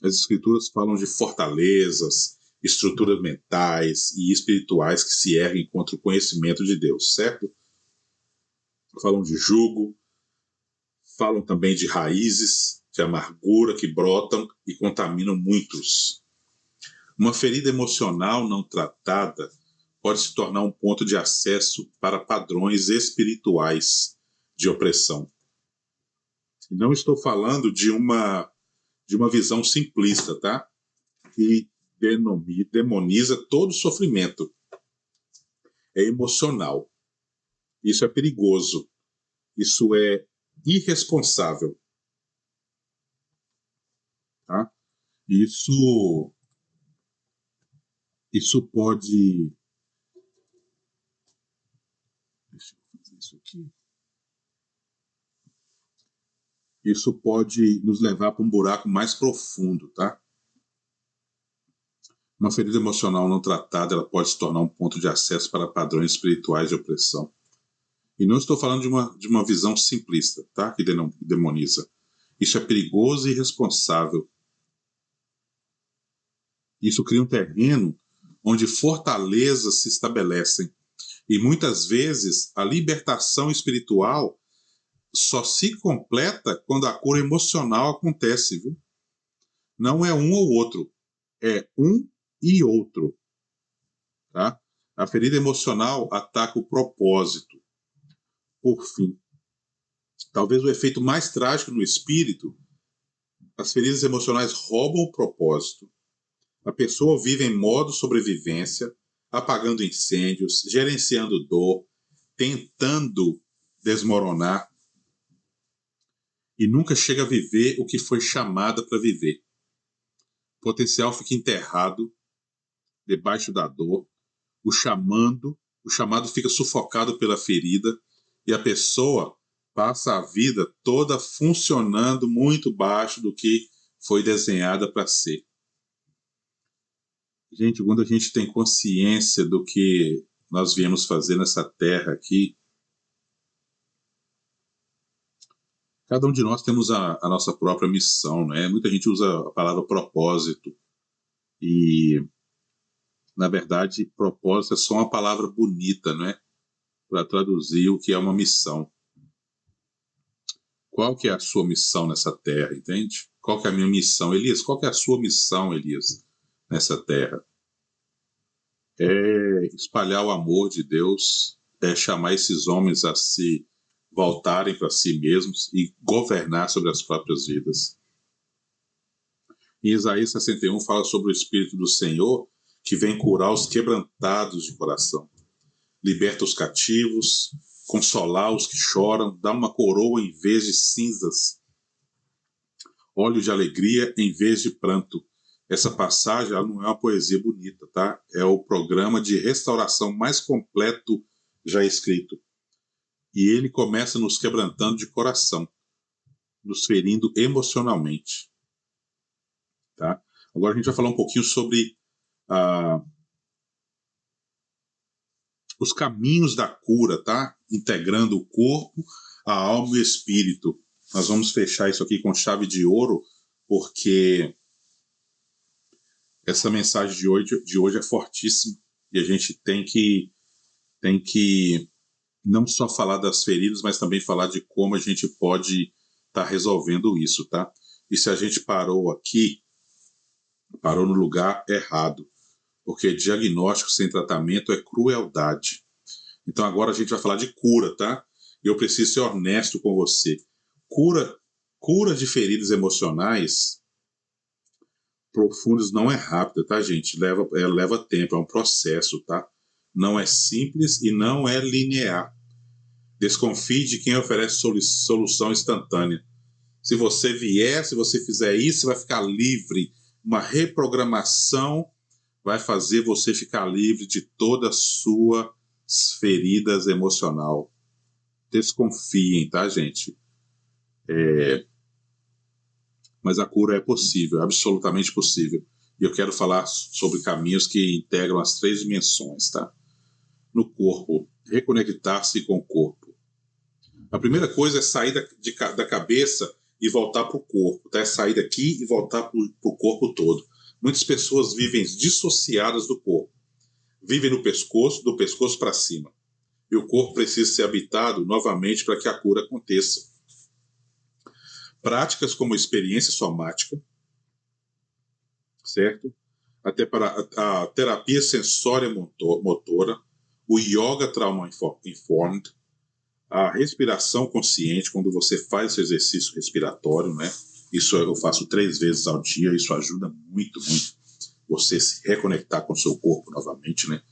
As escrituras falam de fortalezas, estruturas mentais e espirituais que se erguem contra o conhecimento de Deus, certo? Falam de jugo, falam também de raízes de amargura que brotam e contaminam muitos. Uma ferida emocional não tratada pode se tornar um ponto de acesso para padrões espirituais de opressão. E não estou falando de uma visão simplista, tá? Que demoniza todo sofrimento. É emocional. Isso é perigoso. Isso é irresponsável. Tá? Isso pode... Deixa eu fazer isso aqui. Isso pode nos levar para um buraco mais profundo, tá? Uma ferida emocional não tratada, ela pode se tornar um ponto de acesso para padrões espirituais de opressão. E não estou falando de uma visão simplista, tá? Que demoniza. Isso é perigoso e irresponsável. Isso cria um terreno onde fortalezas se estabelecem. E muitas vezes a libertação espiritual só se completa quando a cura emocional acontece, viu? Não é um ou outro, é um e outro, tá? A ferida emocional ataca o propósito. Por fim, talvez o efeito mais trágico no espírito, as feridas emocionais roubam o propósito. A pessoa vive em modo sobrevivência, apagando incêndios, gerenciando dor, tentando desmoronar, e nunca chega a viver o que foi chamada para viver. O potencial fica enterrado debaixo da dor, o chamado fica sufocado pela ferida e a pessoa passa a vida toda funcionando muito baixo do que foi desenhada para ser. Gente, quando a gente tem consciência do que nós viemos fazer nessa terra aqui, cada um de nós temos a nossa própria missão, né? Muita gente usa a palavra propósito e, na verdade, propósito é só uma palavra bonita, né? Para traduzir o que é uma missão. Qual que é a sua missão nessa terra, entende? Qual que é a minha missão? Elias, qual que é a sua missão, Elias, nessa terra? É espalhar o amor de Deus, é chamar esses homens a se voltarem para si mesmos e governar sobre as próprias vidas. Em Isaías 61 fala sobre o Espírito do Senhor que vem curar os quebrantados de coração, liberta os cativos, consolar os que choram, dá uma coroa em vez de cinzas, óleo de alegria em vez de pranto. Essa passagem ela não é uma poesia bonita, tá? É o programa de restauração mais completo já escrito. E ele começa nos quebrantando de coração, nos ferindo emocionalmente. Tá? Agora a gente vai falar um pouquinho sobre os caminhos da cura, tá? Integrando o corpo, a alma e o espírito. Nós vamos fechar isso aqui com chave de ouro, porque essa mensagem de hoje é fortíssima e a gente tem que não só falar das feridas, mas também falar de como a gente pode estar resolvendo isso, tá? E se a gente parou aqui, parou no lugar errado, porque diagnóstico sem tratamento é crueldade. Então agora a gente vai falar de cura, tá? E eu preciso ser honesto com você. Cura de feridas emocionais profundas não é rápida, tá, gente? Leva tempo, é um processo, tá? Não é simples e não é linear. Desconfie de quem oferece solução instantânea. Se você fizer isso, você vai ficar livre. Uma reprogramação vai fazer você ficar livre de todas as suas feridas emocionais. Desconfiem, tá, gente? Mas a cura é possível, é absolutamente possível. E eu quero falar sobre caminhos que integram as 3 dimensões, tá? No corpo, reconectar-se com o corpo. A primeira coisa é sair da cabeça e voltar para o corpo, tá? É sair daqui e voltar para o corpo todo. Muitas pessoas vivem dissociadas do corpo. Vivem no pescoço, do pescoço para cima. E o corpo precisa ser habitado novamente para que a cura aconteça. Práticas como experiência somática, certo? Até para a terapia sensória motora, o yoga trauma informed, a respiração consciente, quando você faz esse exercício respiratório, né? Isso eu faço 3 vezes ao dia, isso ajuda muito, muito você se reconectar com o seu corpo novamente, né?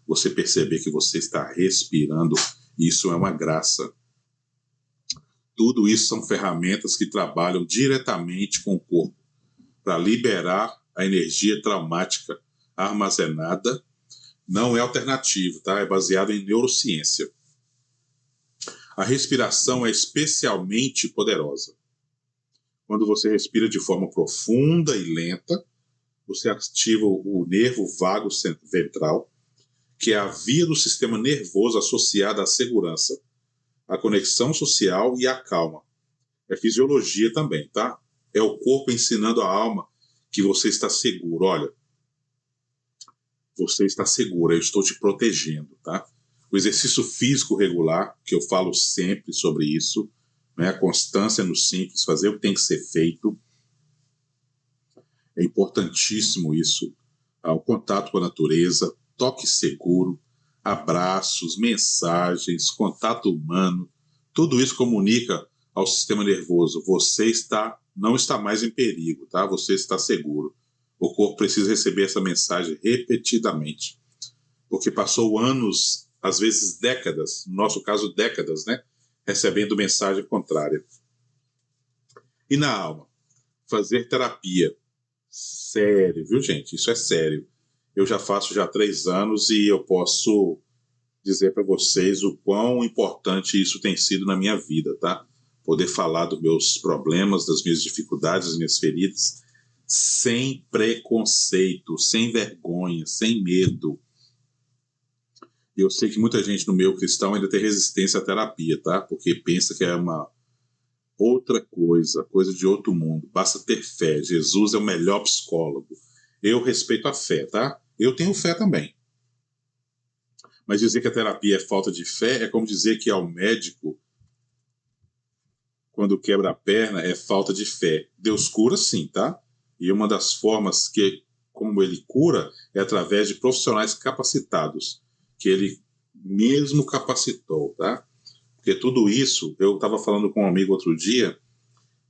Você perceber que você está respirando, isso é uma graça. Tudo isso são ferramentas que trabalham diretamente com o corpo para liberar a energia traumática armazenada. Não é alternativo, tá? É baseado em neurociência. A respiração é especialmente poderosa. Quando você respira de forma profunda e lenta, você ativa o nervo vago ventral, que é a via do sistema nervoso associada à segurança, à conexão social e à calma. É fisiologia também, tá? É o corpo ensinando a alma que você está seguro. Olha, você está seguro, eu estou te protegendo, tá? O exercício físico regular, que eu falo sempre sobre isso, né? A constância no simples, fazer o que tem que ser feito. É importantíssimo isso. O contato com a natureza, toque seguro, abraços, mensagens, contato humano, tudo isso comunica ao sistema nervoso. Você não está mais em perigo, tá? Você está seguro. O corpo precisa receber essa mensagem repetidamente, porque passou anos, às vezes décadas, no nosso caso décadas, né? Recebendo mensagem contrária. E na alma? Fazer terapia. Sério, viu, gente? Isso é sério. Eu já faço há 3 anos e eu posso dizer para vocês o quão importante isso tem sido na minha vida, tá? Poder falar dos meus problemas, das minhas dificuldades, das minhas feridas, sem preconceito, sem vergonha, sem medo. Eu sei que muita gente no meio cristão ainda tem resistência à terapia, tá? Porque pensa que é uma outra coisa de outro mundo. Basta ter fé. Jesus é o melhor psicólogo. Eu respeito a fé, tá? Eu tenho fé também. Mas dizer que a terapia é falta de fé é como dizer que ao médico quando quebra a perna é falta de fé. Deus cura sim, tá? E uma das formas como ele cura é através de profissionais capacitados, que ele mesmo capacitou, tá? Porque tudo isso, eu estava falando com um amigo outro dia,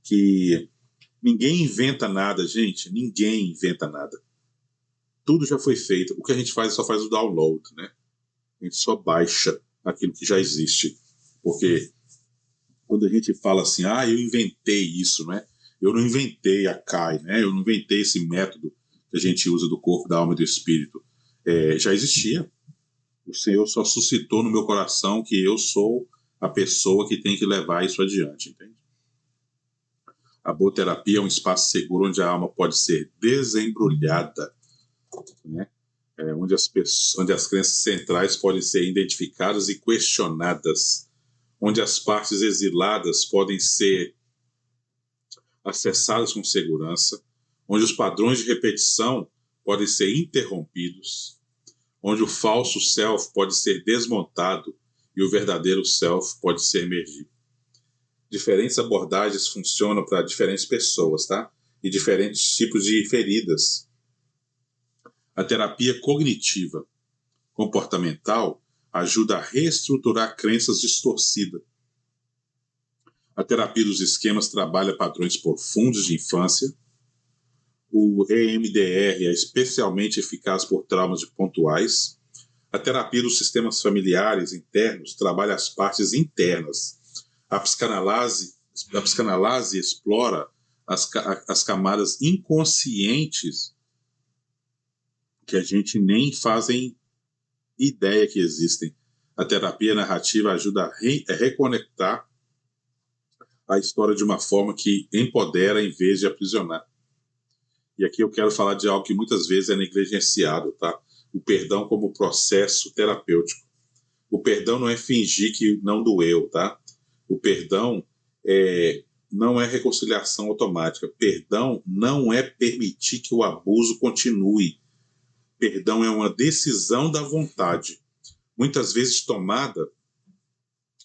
que ninguém inventa nada, gente, ninguém inventa nada. Tudo já foi feito. O que a gente faz só faz o download, né? A gente só baixa aquilo que já existe. Porque quando a gente fala assim, eu inventei isso, né? Eu não inventei a CAI, né? Eu não inventei esse método que a gente usa do corpo, da alma e do espírito. Já existia. O Senhor só suscitou no meu coração que eu sou a pessoa que tem que levar isso adiante, entende? A boa terapia é um espaço seguro onde a alma pode ser desembrulhada, né? Onde as crenças centrais podem ser identificadas e questionadas, onde as partes exiladas podem ser acessadas com segurança, onde os padrões de repetição podem ser interrompidos, onde o falso self pode ser desmontado e o verdadeiro self pode ser emergido. Diferentes abordagens funcionam para diferentes pessoas, tá? E diferentes tipos de feridas. A terapia cognitiva comportamental ajuda a reestruturar crenças distorcidas. A terapia dos esquemas trabalha padrões profundos de infância. O EMDR é especialmente eficaz por traumas pontuais. A terapia dos sistemas familiares internos trabalha as partes internas. A psicanálise explora as camadas inconscientes que a gente nem fazem ideia que existem. A terapia narrativa ajuda a reconectar a história de uma forma que empodera em vez de aprisionar. E aqui eu quero falar de algo que muitas vezes é negligenciado, tá? O perdão como processo terapêutico. O perdão não é fingir que não doeu, tá? O perdão não é reconciliação automática. Perdão não é permitir que o abuso continue. Perdão é uma decisão da vontade, muitas vezes tomada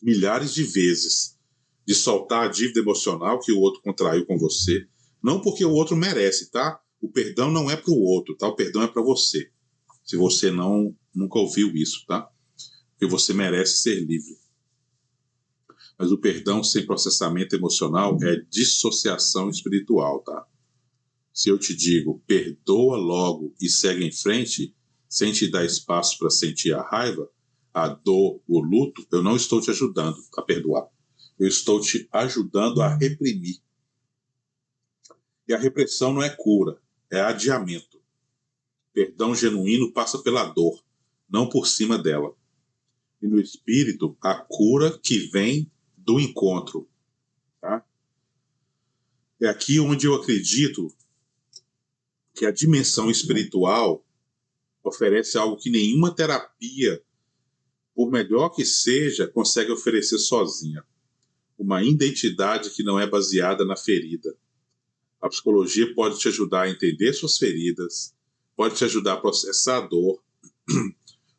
milhares de vezes, de soltar a dívida emocional que o outro contraiu com você, não porque o outro merece, tá? O perdão não é para o outro, tá? O perdão é para você. Se você nunca ouviu isso, tá? Porque você merece ser livre. Mas o perdão sem processamento emocional é dissociação espiritual, tá? Se eu te digo, perdoa logo e segue em frente, sem te dar espaço para sentir a raiva, a dor, o luto, eu não estou te ajudando a perdoar. Eu estou te ajudando a reprimir. E a repressão não é cura, é adiamento. Perdão genuíno passa pela dor, não por cima dela. E no espírito, a cura que vem do encontro. Tá? É aqui onde eu acredito que a dimensão espiritual oferece algo que nenhuma terapia, por melhor que seja, consegue oferecer sozinha. Uma identidade que não é baseada na ferida. A psicologia pode te ajudar a entender suas feridas, pode te ajudar a processar a dor,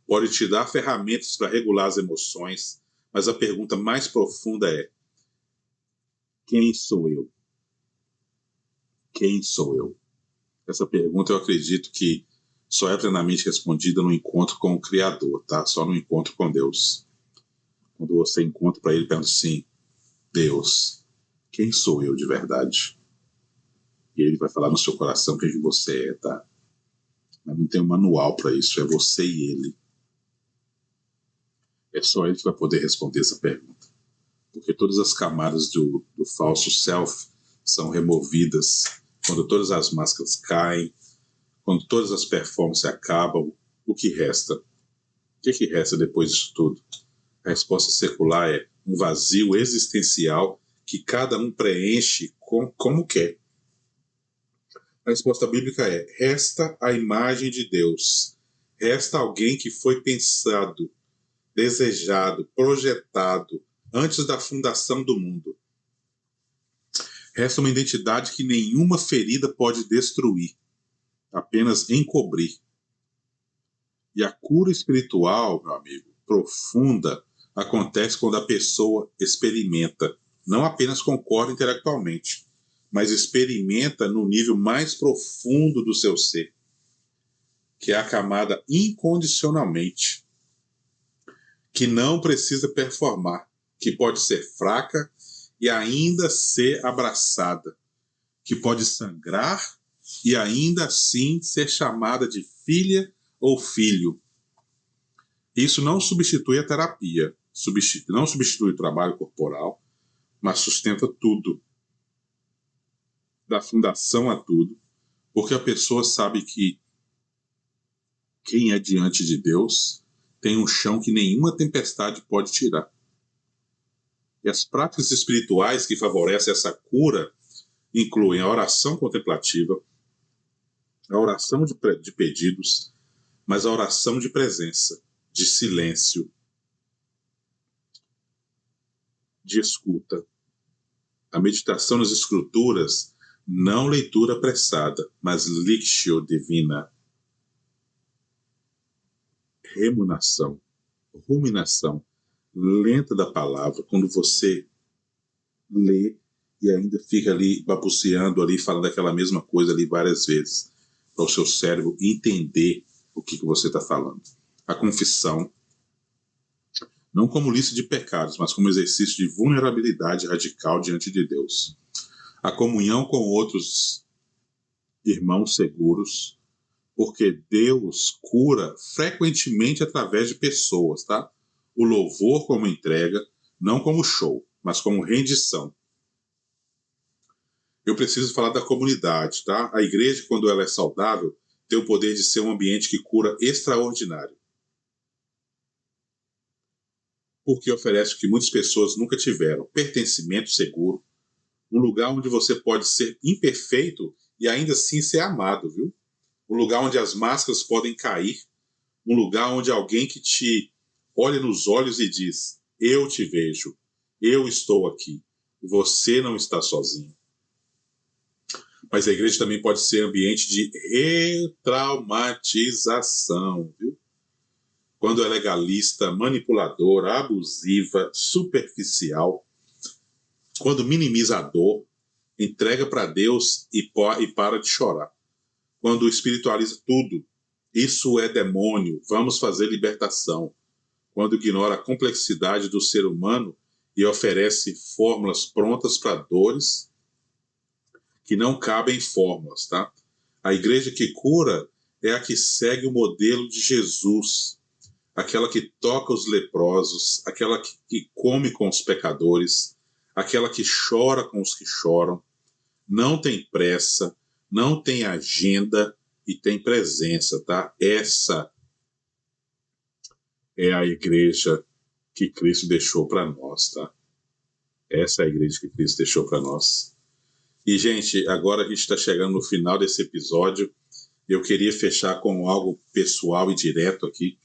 pode te dar ferramentas para regular as emoções, mas a pergunta mais profunda é: quem sou eu? Quem sou eu? Essa pergunta eu acredito que só é plenamente respondida no encontro com o Criador, tá? Só no encontro com Deus. Quando você encontra para ele, pergunta assim: Deus, quem sou eu de verdade? E ele vai falar no seu coração quem você é, tá? Mas não tem um manual para isso, é você e ele. É só ele que vai poder responder essa pergunta. Porque todas as camadas do falso self são removidas quando todas as máscaras caem, quando todas as performances acabam. O que resta? O que resta depois disso tudo? A resposta secular é um vazio existencial que cada um preenche como quer. A resposta bíblica é: resta a imagem de Deus. Resta alguém que foi pensado, desejado, projetado antes da fundação do mundo. Resta uma identidade que nenhuma ferida pode destruir, apenas encobrir. E a cura espiritual, meu amigo, profunda, acontece quando a pessoa experimenta não apenas concorda intelectualmente, mas experimenta no nível mais profundo do seu ser, que é a camada incondicionalmente, que não precisa performar, que pode ser fraca e ainda ser abraçada, que pode sangrar e ainda assim ser chamada de filha ou filho. Isso não substitui a terapia, não substitui o trabalho corporal, mas sustenta tudo, dá fundação a tudo, porque a pessoa sabe que quem é diante de Deus tem um chão que nenhuma tempestade pode tirar. E as práticas espirituais que favorecem essa cura incluem a oração contemplativa, a oração de pedidos, mas a oração de presença, de silêncio, de escuta. A meditação nas escrituras, não leitura apressada, mas lictio divina. Ruminação lenta da palavra, quando você lê e ainda fica ali babuceando ali, falando aquela mesma coisa ali várias vezes, para o seu cérebro entender o que você está falando. A confissão, não como lista de pecados, mas como exercício de vulnerabilidade radical diante de Deus. A comunhão com outros irmãos seguros, porque Deus cura frequentemente através de pessoas, tá? O louvor como entrega, não como show, mas como rendição. Eu preciso falar da comunidade, tá? A igreja, quando ela é saudável, tem o poder de ser um ambiente que cura extraordinário. Porque oferece o que muitas pessoas nunca tiveram: pertencimento seguro, um lugar onde você pode ser imperfeito e ainda assim ser amado, viu? Um lugar onde as máscaras podem cair, um lugar onde alguém que te olha nos olhos e diz: eu te vejo, eu estou aqui, você não está sozinho. Mas a igreja também pode ser ambiente de retraumatização, viu? Quando é legalista, manipuladora, abusiva, superficial, quando minimiza a dor, entrega para Deus e para de chorar. Quando espiritualiza tudo, isso é demônio, vamos fazer libertação. Quando ignora a complexidade do ser humano e oferece fórmulas prontas para dores que não cabem em fórmulas, tá? A igreja que cura é a que segue o modelo de Jesus, aquela que toca os leprosos, aquela que come com os pecadores, aquela que chora com os que choram, não tem pressa, não tem agenda e tem presença, tá? Essa é a igreja que Cristo deixou para nós, tá? Essa é a igreja que Cristo deixou para nós. E, gente, agora a gente está chegando no final desse episódio. Eu queria fechar com algo pessoal e direto aqui.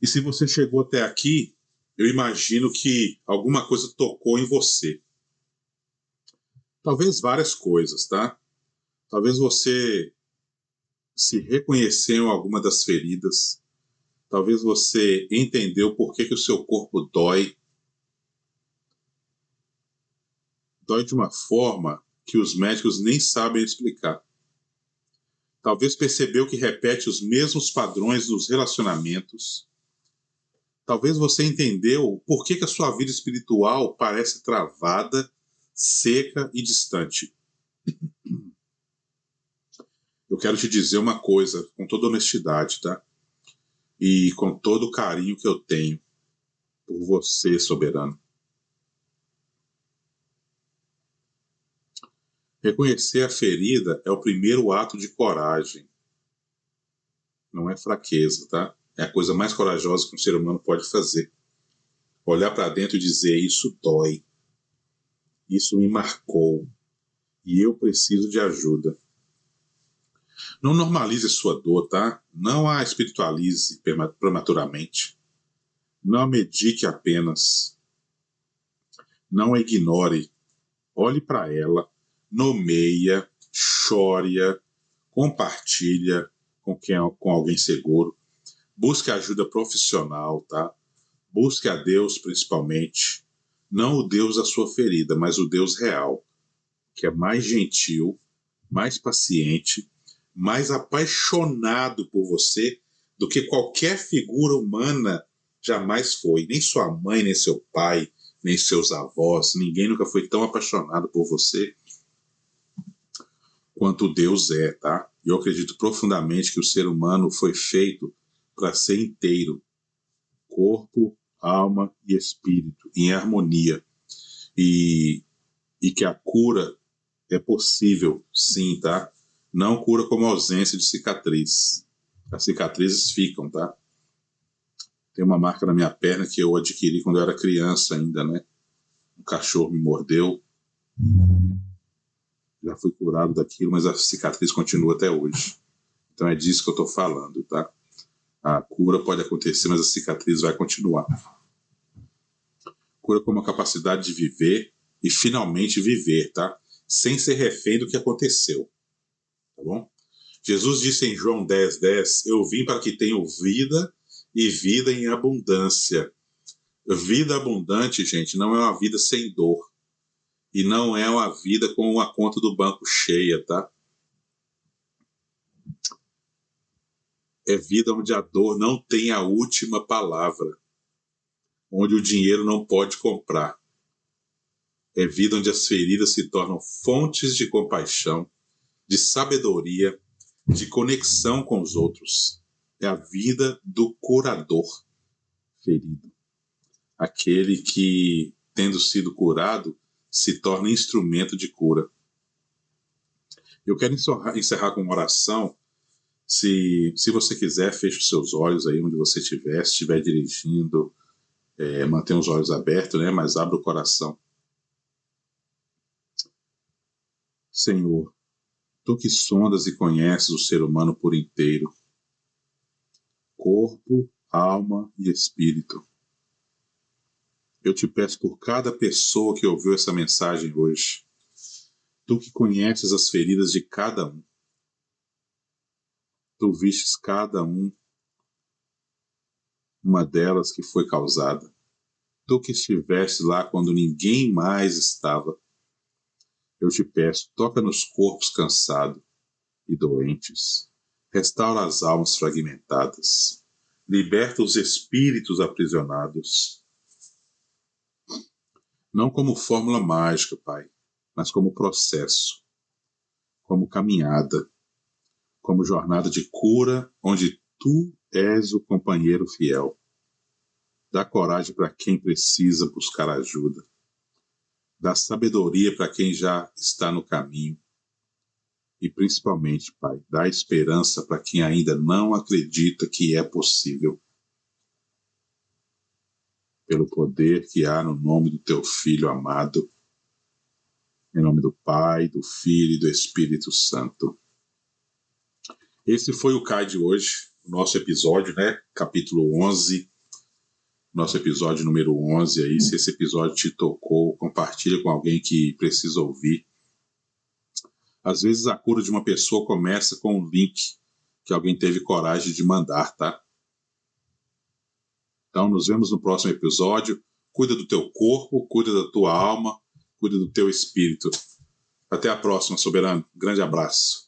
E se você chegou até aqui, eu imagino que alguma coisa tocou em você. Talvez várias coisas, tá? Talvez você se reconheceu em alguma das feridas. Talvez você entendeu por que o seu corpo dói. Dói de uma forma que os médicos nem sabem explicar. Talvez percebeu que repete os mesmos padrões dos relacionamentos. Talvez você entendeu por que a sua vida espiritual parece travada, seca e distante. Eu quero te dizer uma coisa, com toda honestidade, tá? E com todo o carinho que eu tenho por você, soberano. Reconhecer a ferida é o primeiro ato de coragem. Não é fraqueza, tá? É a coisa mais corajosa que um ser humano pode fazer. Olhar para dentro e dizer: isso dói. Isso me marcou. E eu preciso de ajuda. Não normalize sua dor, tá? Não a espiritualize prematuramente. Não a medique apenas. Não a ignore. Olhe para ela, nomeia, chore-a, compartilha com alguém seguro. Busque ajuda profissional, tá? Busque a Deus principalmente. Não o Deus da sua ferida, mas o Deus real, que é mais gentil, mais paciente, mais apaixonado por você do que qualquer figura humana jamais foi. Nem sua mãe, nem seu pai, nem seus avós, ninguém nunca foi tão apaixonado por você quanto Deus é, tá? Eu acredito profundamente que o ser humano foi feito para ser inteiro, corpo, alma e espírito, em harmonia. E que a cura é possível, sim, tá? Não cura como ausência de cicatriz. As cicatrizes ficam, tá? Tem uma marca na minha perna que eu adquiri quando eu era criança ainda, né? Um cachorro me mordeu. Já fui curado daquilo, mas a cicatriz continua até hoje. Então é disso que eu estou falando, tá? A cura pode acontecer, mas a cicatriz vai continuar. Cura como a capacidade de viver e finalmente viver, tá? Sem ser refém do que aconteceu, tá bom? Jesus disse em João 10:10, eu vim para que tenham vida e vida em abundância. Vida abundante, gente, não é uma vida sem dor. E não é uma vida com a conta do banco cheia, tá? É vida onde a dor não tem a última palavra, onde o dinheiro não pode comprar. É vida onde as feridas se tornam fontes de compaixão, de sabedoria, de conexão com os outros. É a vida do curador ferido. Aquele que, tendo sido curado, se torna instrumento de cura. Eu quero encerrar com uma oração. Se você quiser, feche os seus olhos aí onde você estiver, se estiver dirigindo, mantenha os olhos abertos, né? Mas abra o coração. Senhor, Tu que sondas e conheces o ser humano por inteiro, corpo, alma e espírito. Eu te peço por cada pessoa que ouviu essa mensagem hoje. Tu que conheces as feridas de cada um. Tu vistes cada uma delas que foi causada. Tu que estiveste lá quando ninguém mais estava. Eu te peço, toca nos corpos cansados e doentes. Restaura as almas fragmentadas. Liberta os espíritos aprisionados. Não como fórmula mágica, Pai, mas como processo, como caminhada, como jornada de cura, onde Tu és o companheiro fiel. Dá coragem para quem precisa buscar ajuda. Dá sabedoria para quem já está no caminho. E principalmente, Pai, dá esperança para quem ainda não acredita que é possível. Pelo poder que há no nome do Teu Filho amado, em nome do Pai, do Filho e do Espírito Santo. Esse foi o CAI de hoje, o nosso episódio, né? Capítulo 11, nosso episódio número 11 aí. Se esse episódio te tocou, compartilha com alguém que precisa ouvir. Às vezes a cura de uma pessoa começa com um link que alguém teve coragem de mandar, tá? Então nos vemos no próximo episódio. Cuida do teu corpo, cuida da tua alma, cuida do teu espírito. Até a próxima, soberano. Grande abraço.